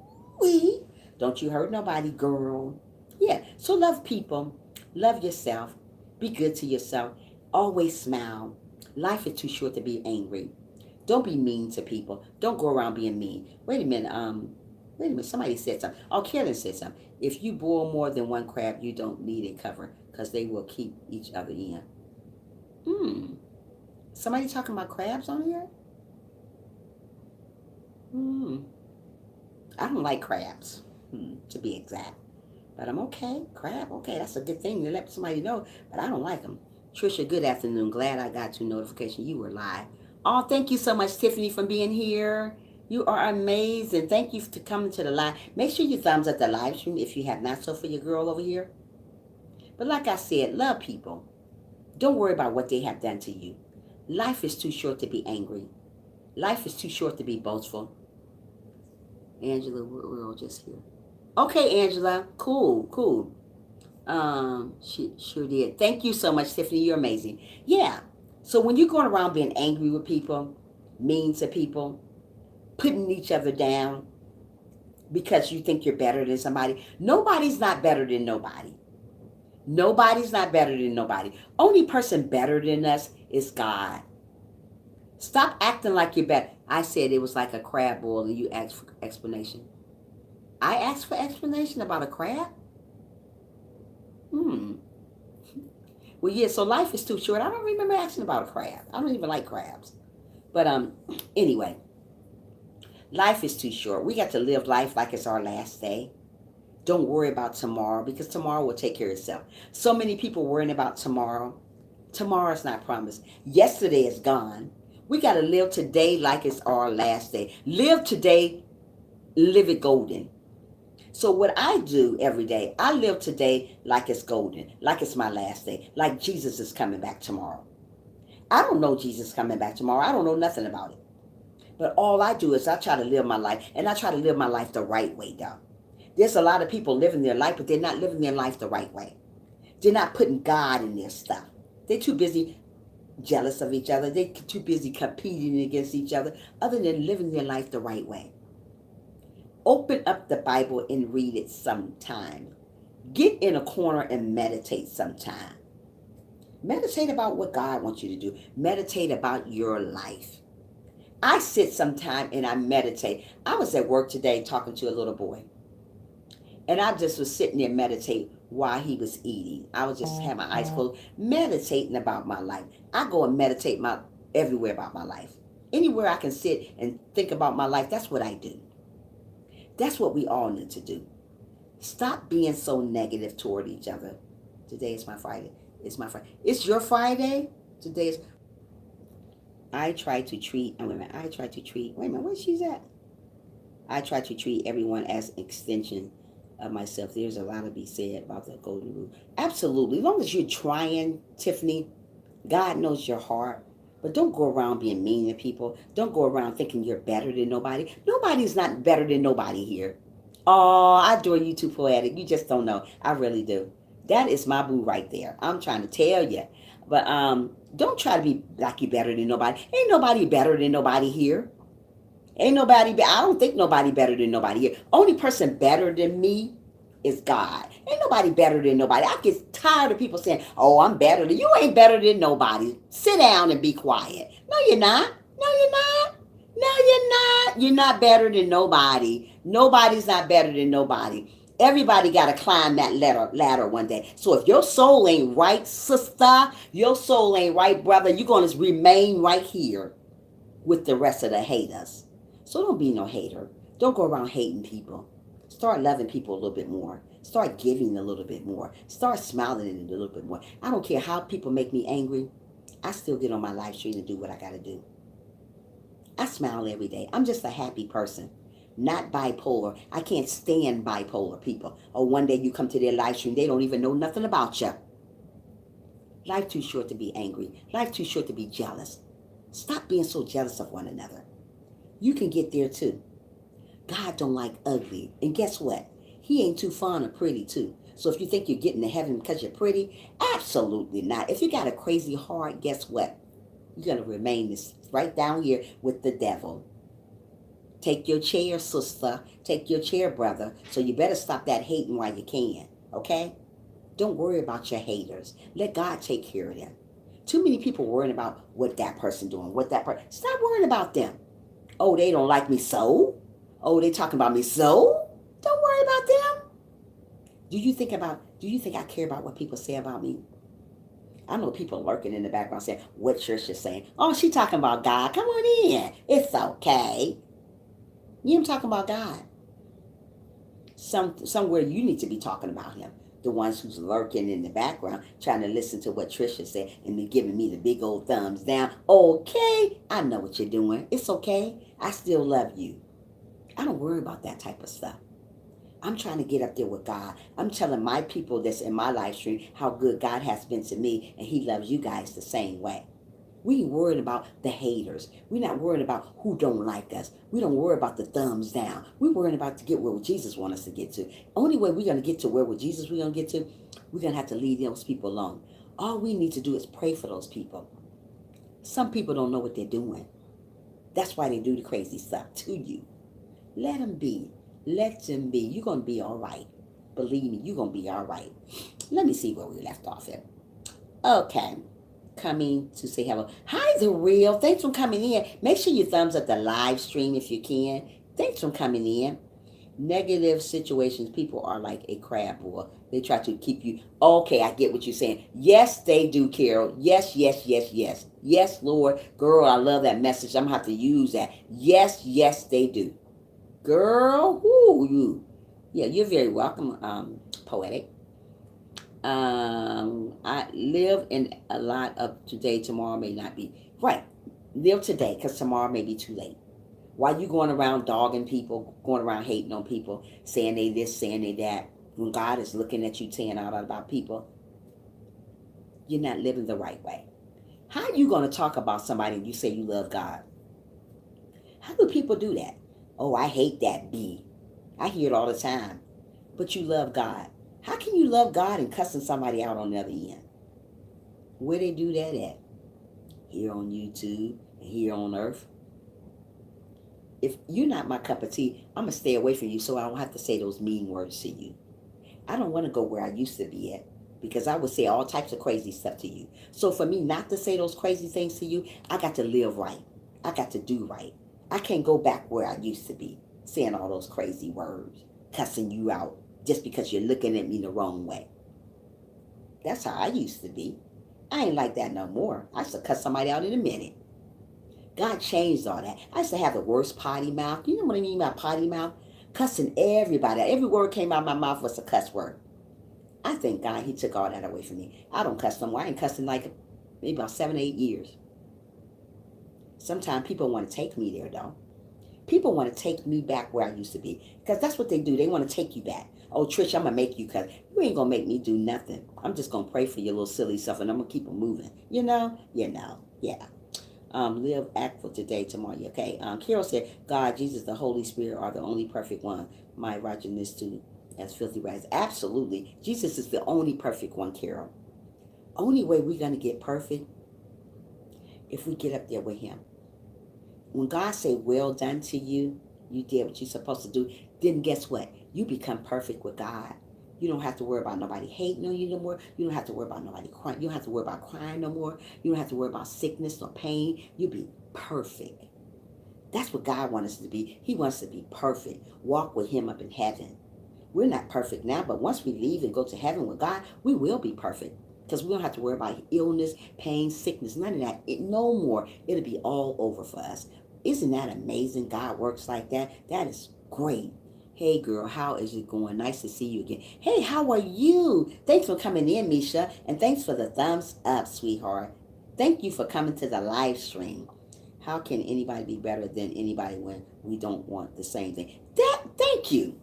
Don't you hurt nobody, girl. Yeah, so love people. Love yourself. Be good to yourself. Always smile. Life is too short to be angry. Don't be mean to people. Don't go around being mean. Wait a minute. Somebody said something. Oh, Karen said something. If you boil more than one crab, you don't need a cover because they will keep each other in. Somebody talking about crabs on here? I don't like crabs, to be exact. But I'm okay. Crab, okay. That's a good thing to let somebody know. But I don't like them. Trisha, good afternoon. Glad I got your notification. You were live. Oh, thank you so much, Tiffany, for being here. You are amazing. Thank you for coming to the live. Make sure you thumbs up the live stream if you have not so for your girl over here. But like I said, love people. Don't worry about what they have done to you. Life is too short to be angry. Life is too short to be boastful. Angela, we're all just here. Okay, Angela. Cool, cool. She sure did. Thank you so much, Tiffany. You're amazing. Yeah. So when you're going around being angry with people, mean to people, putting each other down because you think you're better than somebody, nobody's not better than nobody. Nobody's not better than nobody. Only person better than us is God. Stop acting like you're better. I said it was like a crab boil and you asked for explanation. I asked for explanation about a crab? Well, yeah, so life is too short. I don't remember asking about a crab. I don't even like crabs. But anyway, life is too short. We got to live life like it's our last day. Don't worry about tomorrow because tomorrow will take care of itself. So many people worrying about tomorrow. Tomorrow's not promised. Yesterday is gone. We got to live today like it's our last day. Live today, live it golden. So what I do every day, I live today like it's golden, like it's my last day, like Jesus is coming back tomorrow. I don't know Jesus coming back tomorrow. I don't know nothing about it. But all I do is I try to live my life, and I try to live my life the right way, though. There's a lot of people living their life, but they're not living their life the right way. They're not putting God in their stuff. They're too busy jealous of each other. They're too busy competing against each other other than living their life the right way. Open up the Bible and read it sometime. Get in a corner and meditate sometime. Meditate about what God wants you to do. Meditate about your life. I sit sometime and I meditate. I was at work today talking to a little boy. And I just was sitting there meditating while he was eating. I was just had my eyes closed, meditating about my life. I go and meditate everywhere about my life. Anywhere I can sit and think about my life, that's what I do. That's what we all need to do. Stop being so negative toward each other. Today is my Friday. It's my Friday. It's your Friday. Today is. I try to treat. Wait a minute. Wait a minute. Where she's at? I try to treat everyone as an extension of myself. There's a lot to be said about the golden rule. Absolutely. As long as you're trying, Tiffany, God knows your heart. But don't go around being mean to people. Don't go around thinking you're better than nobody. Nobody's not better than nobody here. Oh, I adore you too, Poetic. You just don't know. I really do. That is my boo right there. I'm trying to tell you. But don't try to be like you better than nobody. Ain't nobody better than nobody here. Ain't nobody, I don't think nobody better than nobody here. Only person better than me is God. Ain't nobody better than nobody. I get tired of people saying, oh, I'm better than you. Ain't better than nobody. Sit down and be quiet. No, you're not. No, you're not. No, you're not. You're not better than nobody. Nobody's not better than nobody. Everybody got to climb that ladder one day. So if your soul ain't right, sister, your soul ain't right, brother, you're going to remain right here with the rest of the haters. So don't be no hater. Don't go around hating people. Start loving people a little bit more. Start giving a little bit more. Start smiling a little bit more. I don't care how people make me angry. I still get on my live stream and do what I got to do. I smile every day. I'm just a happy person. Not bipolar. I can't stand bipolar people. Or one day you come to their live stream, they don't even know nothing about you. Life too short to be angry. Life too short to be jealous. Stop being so jealous of one another. You can get there too. God don't like ugly. And guess what? He ain't too fond of pretty too. So if you think you're getting to heaven because you're pretty, absolutely not. If you got a crazy heart, guess what? You're going to remain right down here with the devil. Take your chair, sister. Take your chair, brother. So you better stop that hating while you can. Okay? Don't worry about your haters. Let God take care of them. Too many people worrying about what that person doing, what that person. Stop worrying about them. Oh, they don't like me, so? Oh, they talking about me, so? Don't worry about them. Do you think I care about what people say about me? I know people lurking in the background saying, what church is saying? Oh, she talking about God. Come on in. It's okay. You ain't talking about God. Somewhere you need to be talking about him. The ones who's lurking in the background, trying to listen to what Trisha said and then giving me the big old thumbs down. Okay, I know what you're doing. It's okay. I still love you. I don't worry about that type of stuff. I'm trying to get up there with God. I'm telling my people that's in my live stream how good God has been to me, and he loves you guys the same way. We ain't worried about the haters. We're not worried about who don't like us. We don't worry about the thumbs down. We're worrying about to get where Jesus wants us to get to. Only way we're going to get to where Jesus we're going to get to, we're going to have to leave those people alone. All we need to do is pray for those people. Some people don't know what they're doing. That's why they do the crazy stuff to you. Let them be. Let them be. You're going to be all right. Believe me, you're going to be all right. Let me see where we left off at. Okay. Coming to say hello. Hi, The Real. Thanks for coming in. Make sure you thumbs up the live stream if you can. Thanks for coming in. Negative situations, people are like a crab boil. They try to keep you. Okay, I get what you're saying. Yes, they do, Carol. Yes, yes, yes, yes. Yes, Lord. Girl, I love that message. I'm going to have to use that. Yes, yes, they do. Girl, whoo, you. Yeah, you're very welcome, Poetic. I live in a lot of today, tomorrow may not be. Right. Live today, because tomorrow may be too late. Why you going around dogging people, going around hating on people, saying they this, saying they that, when God is looking at you saying out about people, you're not living the right way. How are you going to talk about somebody and you say you love God? How do people do that? Oh, I hate that bee. I hear it all the time. But you love God. How can you love God and cussing somebody out on the other end? Where they do that at? Here on YouTube and here on earth. If you're not my cup of tea, I'm going to stay away from you so I don't have to say those mean words to you. I don't want to go where I used to be at, because I would say all types of crazy stuff to you. So for me not to say those crazy things to you, I got to live right. I got to do right. I can't go back where I used to be, saying all those crazy words, cussing you out just because you're looking at me the wrong way. That's how I used to be. I ain't like that no more. I used to cuss somebody out in a minute. God changed all that. I used to have the worst potty mouth. You know what I mean by potty mouth? Cussing everybody. Every word came out of my mouth was a cuss word. I thank God he took all that away from me. I don't cuss no more. I ain't cussing like maybe about 7 or 8 years. Sometimes people want to take me there, though. People want to take me back where I used to be, because that's what they do. They want to take you back. Oh, Trish, I'm going to make you cuss. You ain't going to make me do nothing. I'm just going to pray for your little silly stuff, and I'm going to keep them moving. You know? Yeah. Live, act for today, tomorrow. Okay. Carol said, God, Jesus, the Holy Spirit are the only perfect one. My righteousness too, as filthy rags. Absolutely. Jesus is the only perfect one, Carol. Only way we're going to get perfect if we get up there with him. When God say, well done to you, you did what you're supposed to do, then guess what? You become perfect with God. You don't have to worry about nobody hating on you no more. You don't have to worry about nobody crying. You don't have to worry about crying no more. You don't have to worry about sickness or pain. You'll be perfect. That's what God wants us to be. He wants us to be perfect. Walk with him up in heaven. We're not perfect now, but once we leave and go to heaven with God, we will be perfect. Because we don't have to worry about illness, pain, sickness, none of that. No more. It'll be all over for us. Isn't that amazing? God works like that. That is great. Hey, girl, how is it going? Nice to see you again. Hey, how are you? Thanks for coming in, Misha. And thanks for the thumbs up, sweetheart. Thank you for coming to the live stream. How can anybody be better than anybody when we don't want the same thing? Thank you.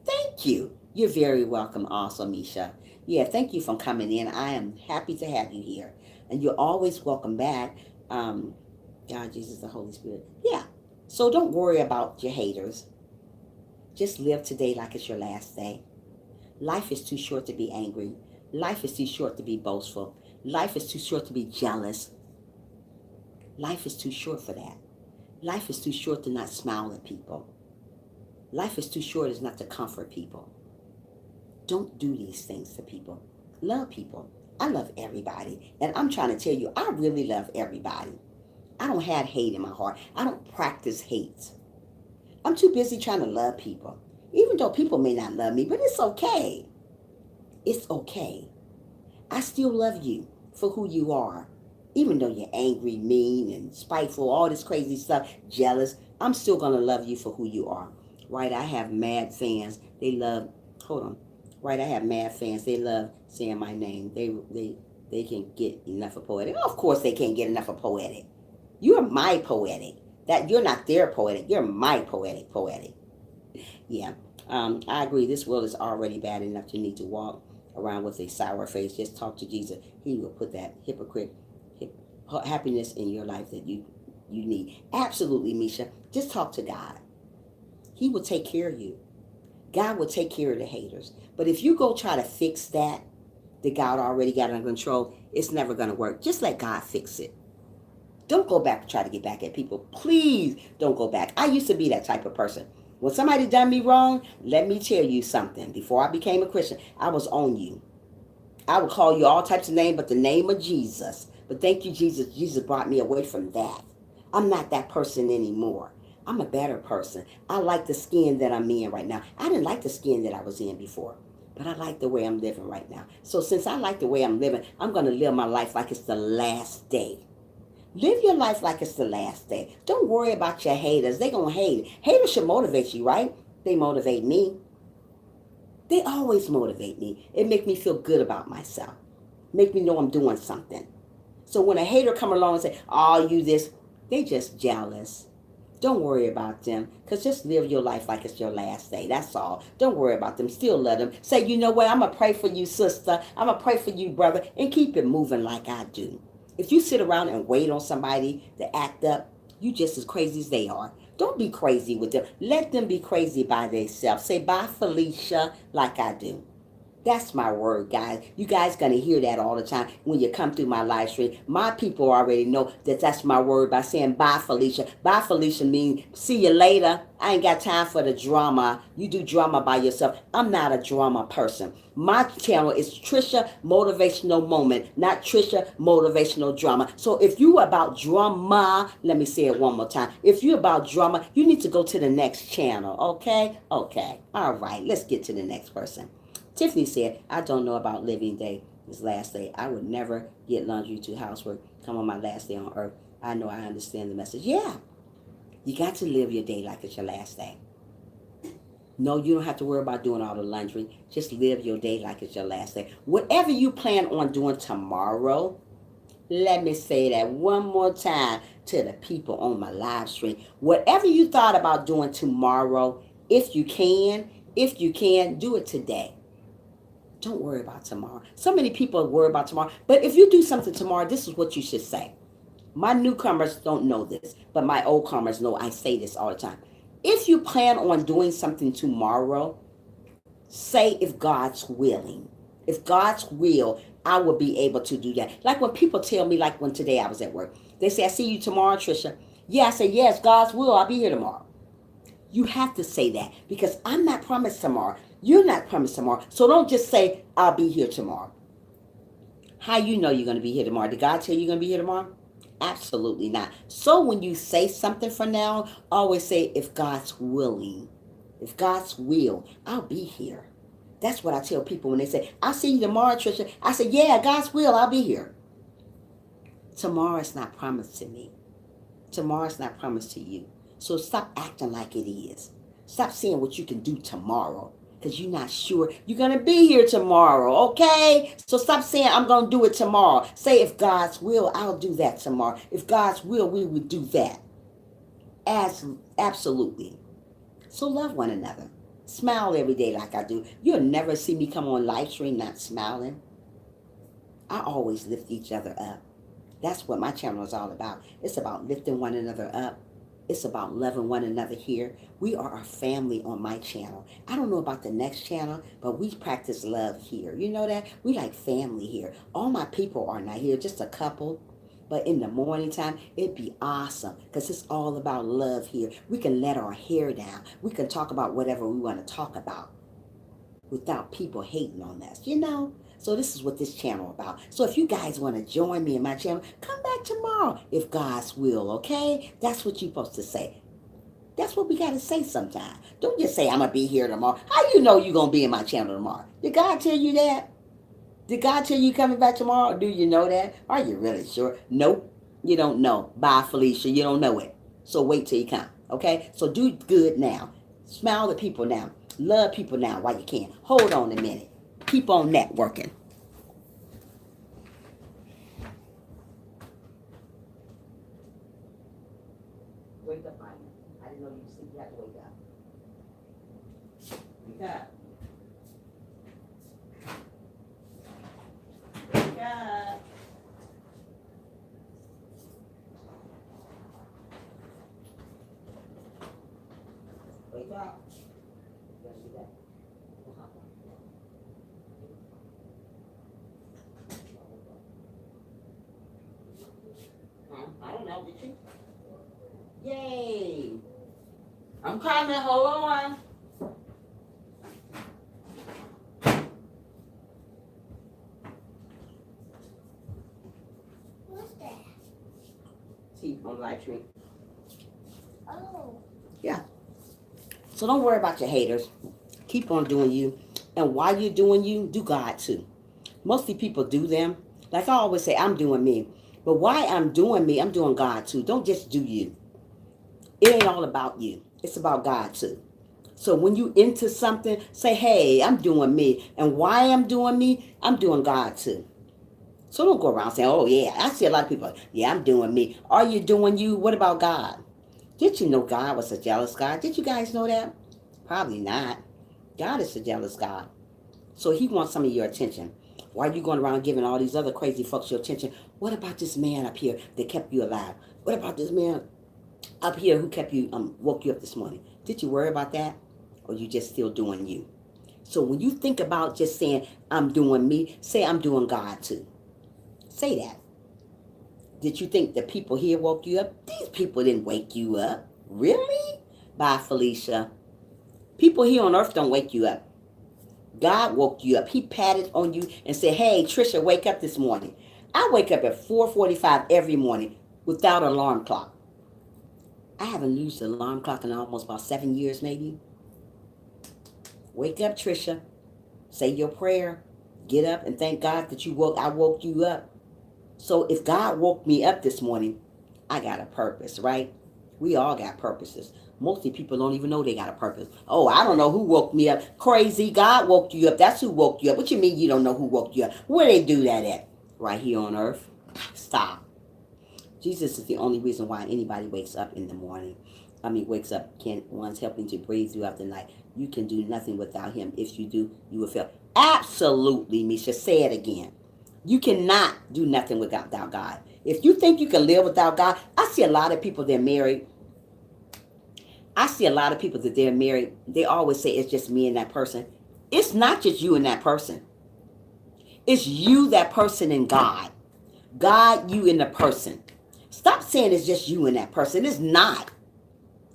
Thank you. You're very welcome also, Misha. Yeah, thank you for coming in. I am happy to have you here. And you're always welcome back. God, Jesus, the Holy Spirit. Yeah. So don't worry about your haters. Just live today like it's your last day. Life is too short to be angry. Life is too short to be boastful. Life is too short to be jealous. Life is too short for that. Life is too short to not smile at people. Life is too short as not to comfort people. Don't do these things to people. Love people. I love everybody. And I'm trying to tell you, I really love everybody. I don't have hate in my heart. I don't practice hate. I'm too busy trying to love people. Even though people may not love me, but it's okay. It's okay. I still love you for who you are. Even though you're angry, mean, and spiteful, all this crazy stuff, jealous, I'm still going to love you for who you are. Right? I have mad fans. They love, hold on. Right, I have mad fans. They love saying my name. They can get enough of poetic. Of course they can't get enough of poetic. You're my poetic. That you're not their poetic. You're my poetic. Yeah. I agree. This world is already bad enough. You need to walk around with a sour face. Just talk to Jesus. He will put that happiness in your life that you need. Absolutely, Misha. Just talk to God. He will take care of you. God will take care of the haters. But if you go try to fix that God already got under control, it's never going to work. Just let God fix it. Don't go back and try to get back at people. Please don't go back. I used to be that type of person. When somebody done me wrong, let me tell you something. Before I became a Christian, I was on you. I would call you all types of names, but the name of Jesus. But thank you, Jesus. Jesus brought me away from that. I'm not that person anymore. I'm a better person. I like the skin that I'm in right now. I didn't like the skin that I was in before, but I like the way I'm living right now. So since I like the way I'm living, I'm going to live my life like it's the last day. Live your life like it's the last day. Don't worry about your haters. They're going to hate. Haters should motivate you, right? They motivate me. They always motivate me. It make me feel good about myself. Make me know I'm doing something. So when a hater come along and say, oh, you this, they just jealous. Don't worry about them, because just live your life like it's your last day. That's all. Don't worry about them. Still love them. Say, you know what, I'm going to pray for you, sister. I'm going to pray for you, brother, and keep it moving like I do. If you sit around and wait on somebody to act up, you just as crazy as they are. Don't be crazy with them. Let them be crazy by themselves. Say, bye, Felicia, like I do. That's my word, guys. You guys going to hear that all the time when you come through my live stream. My people already know that that's my word by saying bye, Felicia. Bye, Felicia means see you later. I ain't got time for the drama. You do drama by yourself. I'm not a drama person. My channel is Trisha Motivational Moment, not Trisha Motivational Drama. So if you about drama, let me say it one more time. If you about drama, you need to go to the next channel, okay? Okay. All right. Let's get to the next person. Tiffany said, I don't know about living day, this last day. I would never get laundry to housework, come on my last day on earth. I know I understand the message. Yeah, you got to live your day like it's your last day. No, you don't have to worry about doing all the laundry. Just live your day like it's your last day. Whatever you plan on doing tomorrow, let me say that one more time to the people on my live stream. Whatever you thought about doing tomorrow, if you can, do it today. Don't worry about tomorrow. So many people worry about tomorrow. But if you do something tomorrow, this is what you should say. My newcomers don't know this, but my old comers know I say this all the time. If you plan on doing something tomorrow, say if God's willing. If God's will, I will be able to do that. Like when people tell me, like when today I was at work, they say, I see you tomorrow, Trisha. Yeah, I say, yes, God's will, I'll be here tomorrow. You have to say that because I'm not promised tomorrow. You're not promised tomorrow. So don't just say, I'll be here tomorrow. How you know you're going to be here tomorrow? Did God tell you you're going to be here tomorrow? Absolutely not. So when you say something from now, always say, if God's willing, if God's will, I'll be here. That's what I tell people when they say, I'll see you tomorrow, Trisha. I say, yeah, God's will, I'll be here. Tomorrow is not promised to me. Tomorrow is not promised to you. So stop acting like it is. Stop saying what you can do tomorrow because you're not sure you're going to be here tomorrow, okay? So stop saying, I'm going to do it tomorrow. Say, if God's will, I'll do that tomorrow. If God's will, we will do that. Absolutely. So love one another. Smile every day like I do. You'll never see me come on live stream not smiling. I always lift each other up. That's what my channel is all about. It's about lifting one another up. It's about loving one another here. We are a family on my channel. I don't know about the next channel, but we practice love here. You know that? We like family here. All my people are not here, just a couple. But in the morning time, it'd be awesome because it's all about love here. We can let our hair down. We can talk about whatever we want to talk about without people hating on us, you know? So this is what this channel about. So if you guys want to join me in my channel, come back tomorrow if God's will, okay? That's what you're supposed to say. That's what we got to say sometimes. Don't just say, I'm going to be here tomorrow. How you know you're going to be in my channel tomorrow? Did God tell you that? Did God tell you coming back tomorrow? Do you know that? Are you really sure? Nope. You don't know. Bye, Felicia. You don't know it. So wait till you come, okay? So do good now. Smile at people now. Love people now while you can. Hold on a minute. Keep on networking. Wake up, Maya. I didn't know you could sleep. You have to wake up. Wake up. Wake up. Wake up. You gotta do that. I don't know, did you? Yay! I'm coming, hold on. What's that? See, on the live stream. Oh. Yeah. So don't worry about your haters. Keep on doing you. And while you're doing you, do God too. Mostly people do them. Like I always say, I'm doing me. But why I'm doing me, I'm doing God too. Don't just do you. It ain't all about you. It's about God too. So when you into something, say, hey, I'm doing me. And why I'm doing me, I'm doing God too. So don't go around saying, oh yeah, I see a lot of people, yeah, I'm doing me. Are you doing you? What about God? Did you know God was a jealous God? Did you guys know that? Probably not. God is a jealous God. So he wants some of your attention. Why are you going around giving all these other crazy folks your attention? What about this man up here that kept you alive? What about this man up here who kept you, woke you up this morning? Did you worry about that? Or you just still doing you? So when you think about just saying, I'm doing me, say I'm doing God too. Say that. Did you think the people here woke you up? These people didn't wake you up. Really? Bye, Felicia. People here on earth don't wake you up. God woke you up. He patted on you and said, hey, Trisha, wake up this morning. I wake up at 4:45 every morning without an alarm clock. I haven't used an alarm clock in almost about 7 years maybe. Wake up, Trisha. Say your prayer. Get up and thank God that I woke you up. So if God woke me up this morning, I got a purpose, right? We all got purposes. Mostly people don't even know they got a purpose. Oh, I don't know who woke me up. Crazy. God woke you up. That's who woke you up. What you mean you don't know who woke you up? Where they do that at? Right here on earth. Stop. Jesus is the only reason why anybody wakes up in the morning. Wakes up, one's helping to breathe throughout the night. You can do nothing without him. If you do, you will fail. Absolutely, Misha. Say it again. You cannot do nothing without God. If you think you can live without God, I see a lot of people that are married. They always say it's just me and that person. It's not just you and that person. It's you, that person, and God. God, you, and the person. Stop saying it's just you and that person. It's not.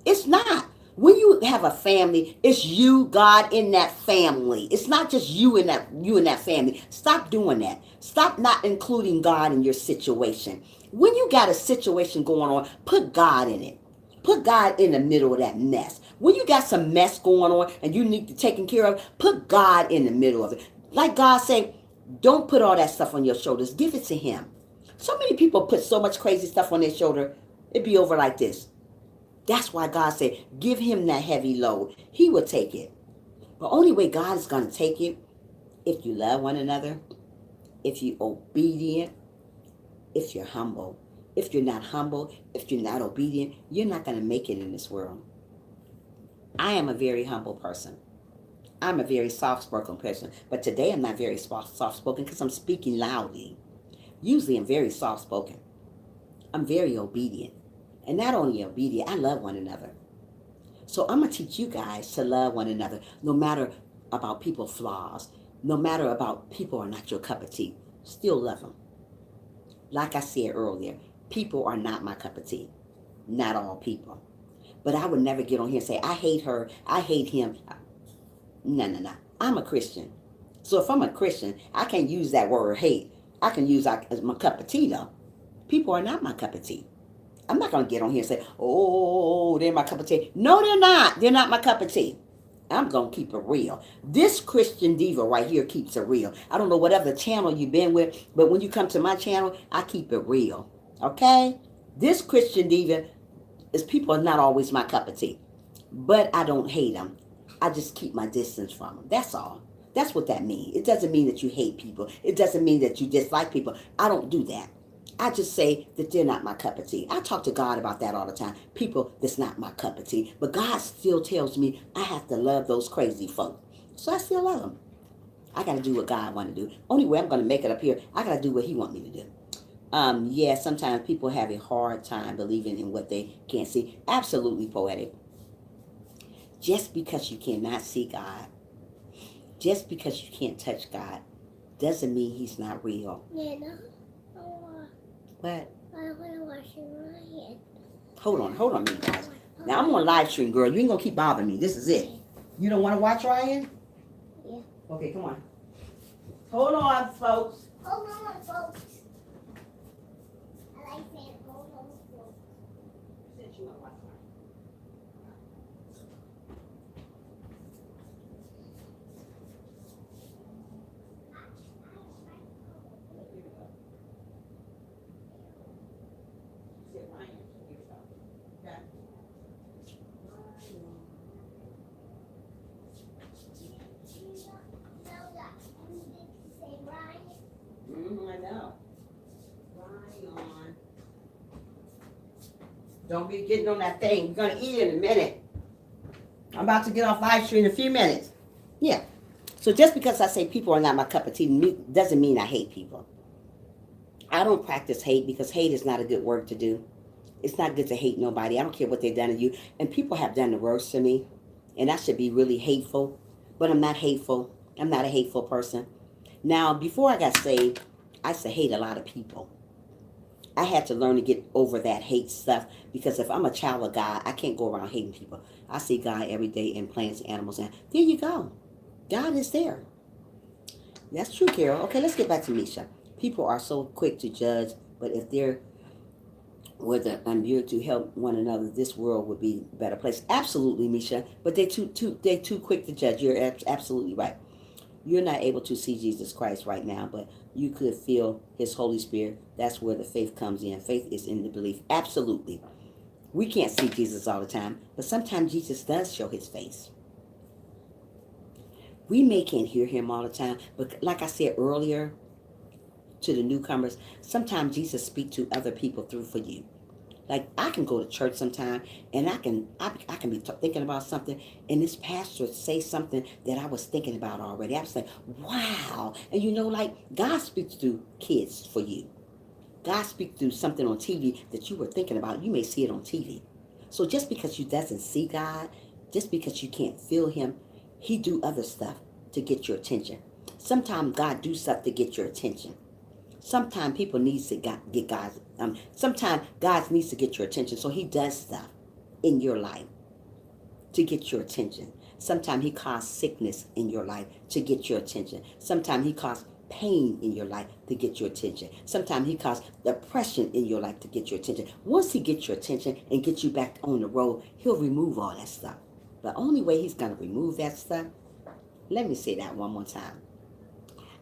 It's not. When you have a family, it's you, God, in that family. It's not just you and that family. Stop doing that. Stop not including God in your situation. When you got a situation going on, put God in it. Put God in the middle of that mess. When you got some mess going on and you need to taken care of, put God in the middle of it. Like God said, don't put all that stuff on your shoulders. Give it to him. So many people put so much crazy stuff on their shoulder, it'd be over like this. That's why God said, give him that heavy load. He will take it. The only way God is going to take it, if you love one another, if you're obedient, if you're humble. If you're not humble, if you're not obedient, you're not going to make it in this world. I am a very humble person. I'm a very soft-spoken person. But today I'm not very soft-spoken because I'm speaking loudly. Usually I'm very soft-spoken. I'm very obedient. And not only obedient, I love one another. So I'm going to teach you guys to love one another, no matter about people's flaws, no matter about people are not your cup of tea. Still love them. Like I said earlier, people are not my cup of tea. Not all people. But I would never get on here and say, I hate her, I hate him. No. I'm a Christian. So if I'm a Christian, I can't use that word hate. I can use as my cup of tea though. People are not my cup of tea. I'm not going to get on here and say, oh, they're my cup of tea. No, they're not. They're not my cup of tea. I'm going to keep it real. This Christian Diva right here keeps it real. I don't know what other channel you've been with, but when you come to my channel, I keep it real. Okay? This Christian Diva is people are not always my cup of tea. But I don't hate them. I just keep my distance from them. That's all. That's what that means. It doesn't mean that you hate people. It doesn't mean that you dislike people. I don't do that. I just say that they're not my cup of tea. I talk to God about that all the time. People that's not my cup of tea. But God still tells me I have to love those crazy folk. So I still love them. I got to do what God want to do. Only way I'm going to make it up here, I got to do what he want me to do. Yeah, sometimes people have a hard time believing in what they can't see. Absolutely poetic. Just because you cannot see God, just because you can't touch God, doesn't mean he's not real. Yeah, no. What? I want to watch Ryan. Hold on, me guys. Now I'm on live stream, girl. You ain't gonna keep bothering me. This is it. You don't want to watch Ryan? Yeah. Okay, come on. Hold on, folks. Hold on, folks. I like saying hold on, folks. Since you want to watch Ryan. Here we go. Sit Ryan. Here we go. Okay. I know. Ryan. Don't be getting on that thing. You're gonna eat in a minute. I'm about to get off live stream in a few minutes. Yeah. So just because I say people are not my cup of tea doesn't mean I hate people. I don't practice hate because hate is not a good word to do. It's not good to hate nobody. I don't care what they've done to you. And people have done the worst to me. And I should be really hateful. But I'm not hateful. I'm not a hateful person. Now, before I got saved, I used to hate a lot of people. I had to learn to get over that hate stuff because if I'm a child of God, I can't go around hating people. I see God every day in plants, animals, and there you go. God is there. That's true, Carol. Okay, let's get back to Misha. People are so quick to judge, but if they're with an unbuilt to help one another, this world would be a better place. Absolutely, Misha. But they're too quick to judge. You're absolutely right. You're not able to see Jesus Christ right now, but you could feel his Holy Spirit. That's where the faith comes in. Faith is in the belief. Absolutely. We can't see Jesus all the time, but sometimes Jesus does show his face. We may can't hear him all the time, but like I said earlier to the newcomers, sometimes Jesus speaks to other people through for you. Like I can go to church sometime and I can be thinking about something and this pastor say something that I was thinking about already. I was like, wow. And you know, like God speaks through kids for you. God speaks through something on TV that you were thinking about. You may see it on TV. So just because you doesn't see God, just because you can't feel him, he do other stuff to get your attention. Sometimes God do stuff to get your attention. Sometimes people need to get God's. Sometimes God needs to get your attention, so he does stuff in your life to get your attention. Sometimes he causes sickness in your life to get your attention. Sometimes he causes pain in your life to get your attention. Sometimes he causes depression in your life to get your attention. Once he gets your attention and gets you back on the road, he'll remove all that stuff. The only way he's going to remove that stuff, let me say that one more time.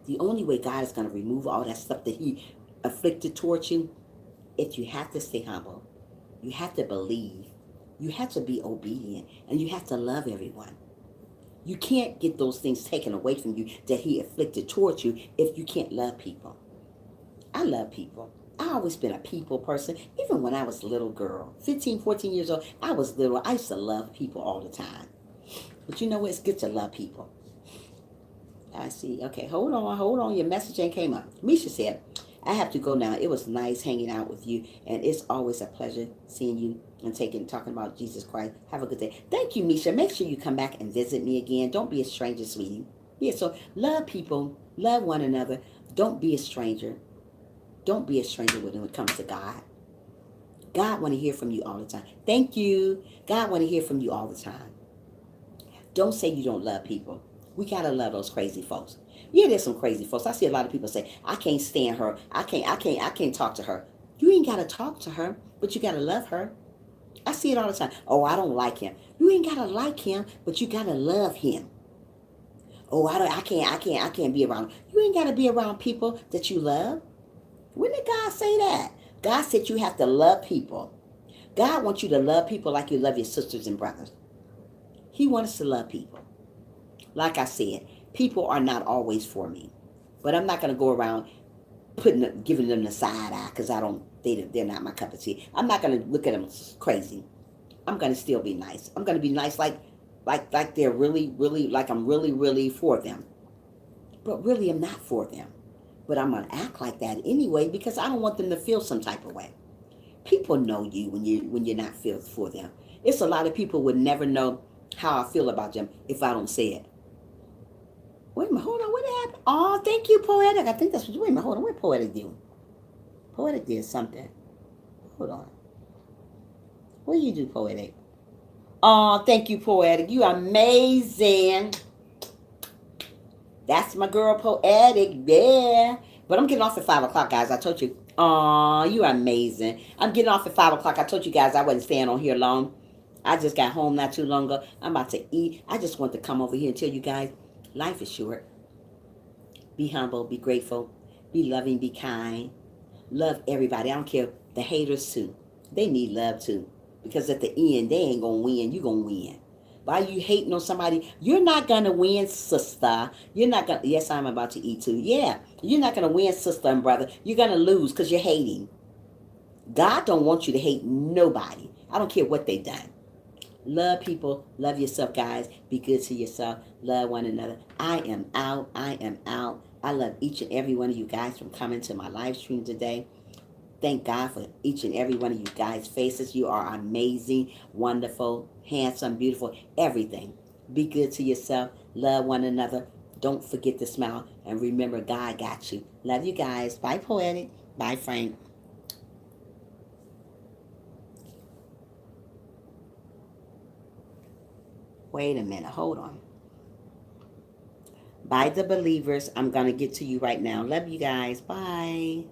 The only way God is going to remove all that stuff that he afflicted towards you, if you have to stay humble, you have to believe, you have to be obedient, and you have to love everyone. You can't get those things taken away from you that he afflicted towards you if you can't love people. I love people. I always been a people person. Even when I was a little girl, 15, 14 years old, I was little. I used to love people all the time. But you know what? It's good to love people. I see. Okay, hold on. Your message ain't came up. Misha said, I have to go now. It was nice hanging out with you, and it's always a pleasure seeing you and talking about Jesus Christ. Have a good day. Thank you, Misha. Make sure you come back and visit me again. Don't be a stranger, sweetie. Yeah, so love people. Love one another. Don't be a stranger. Don't be a stranger when it comes to God. God want to hear from you all the time. Thank you. God want to hear from you all the time. Don't say you don't love people. We gotta love those crazy folks. Yeah, there's some crazy folks. I see a lot of people say, I can't stand her. I can't talk to her. You ain't gotta talk to her, but you gotta love her. I see it all the time. Oh, I don't like him. You ain't gotta like him, but you gotta love him. Oh, I can't be around him. You ain't gotta be around people that you love. When did God say that? God said you have to love people. God wants you to love people like you love your sisters and brothers. He wants us to love people. Like I said, people are not always for me. But I'm not going to go around giving them the side eye because they're not my cup of tea. I'm not going to look at them crazy. I'm going to still be nice. I'm going to be nice like they're really, really, like I'm really, really for them. But really, I'm not for them. But I'm going to act like that anyway because I don't want them to feel some type of way. People know you when you're not feel for them. It's a lot of people would never know how I feel about them if I don't say it. Wait a minute, hold on, what happened? Oh, thank you, Poetic. I think that's what, wait a minute, hold on, what Poetic do? Poetic did something. Hold on. What do you do, Poetic? Oh, thank you, Poetic. You are amazing. That's my girl, Poetic. Yeah. But I'm getting off at 5 o'clock, guys. I told you. Oh, you are amazing. I'm getting off at 5 o'clock. I told you guys I wasn't staying on here long. I just got home not too long ago. I'm about to eat. I just want to come over here and tell you guys, life is short. Be humble. Be grateful. Be loving. Be kind. Love everybody. I don't care. The haters, too. They need love, too. Because at the end, they ain't going to win. You going to win. Why you hating on somebody? You're not going to win, sister. You're not going to. Yes, I'm about to eat, too. Yeah. You're not going to win, sister and brother. You're going to lose because you're hating. God don't want you to hate nobody. I don't care what they done. Love people. Love yourself, guys. Be good to yourself. Love one another. I am out. I am out. I love each and every one of you guys from coming to my live stream today. Thank God for each and every one of you guys' faces. You are amazing, wonderful, handsome, beautiful, everything. Be good to yourself. Love one another. Don't forget to smile. And remember, God got you. Love you guys. Bye, Poetic. Bye, Frank. Wait a minute. Hold on. Bye, the believers. I'm going to get to you right now. Love you guys. Bye.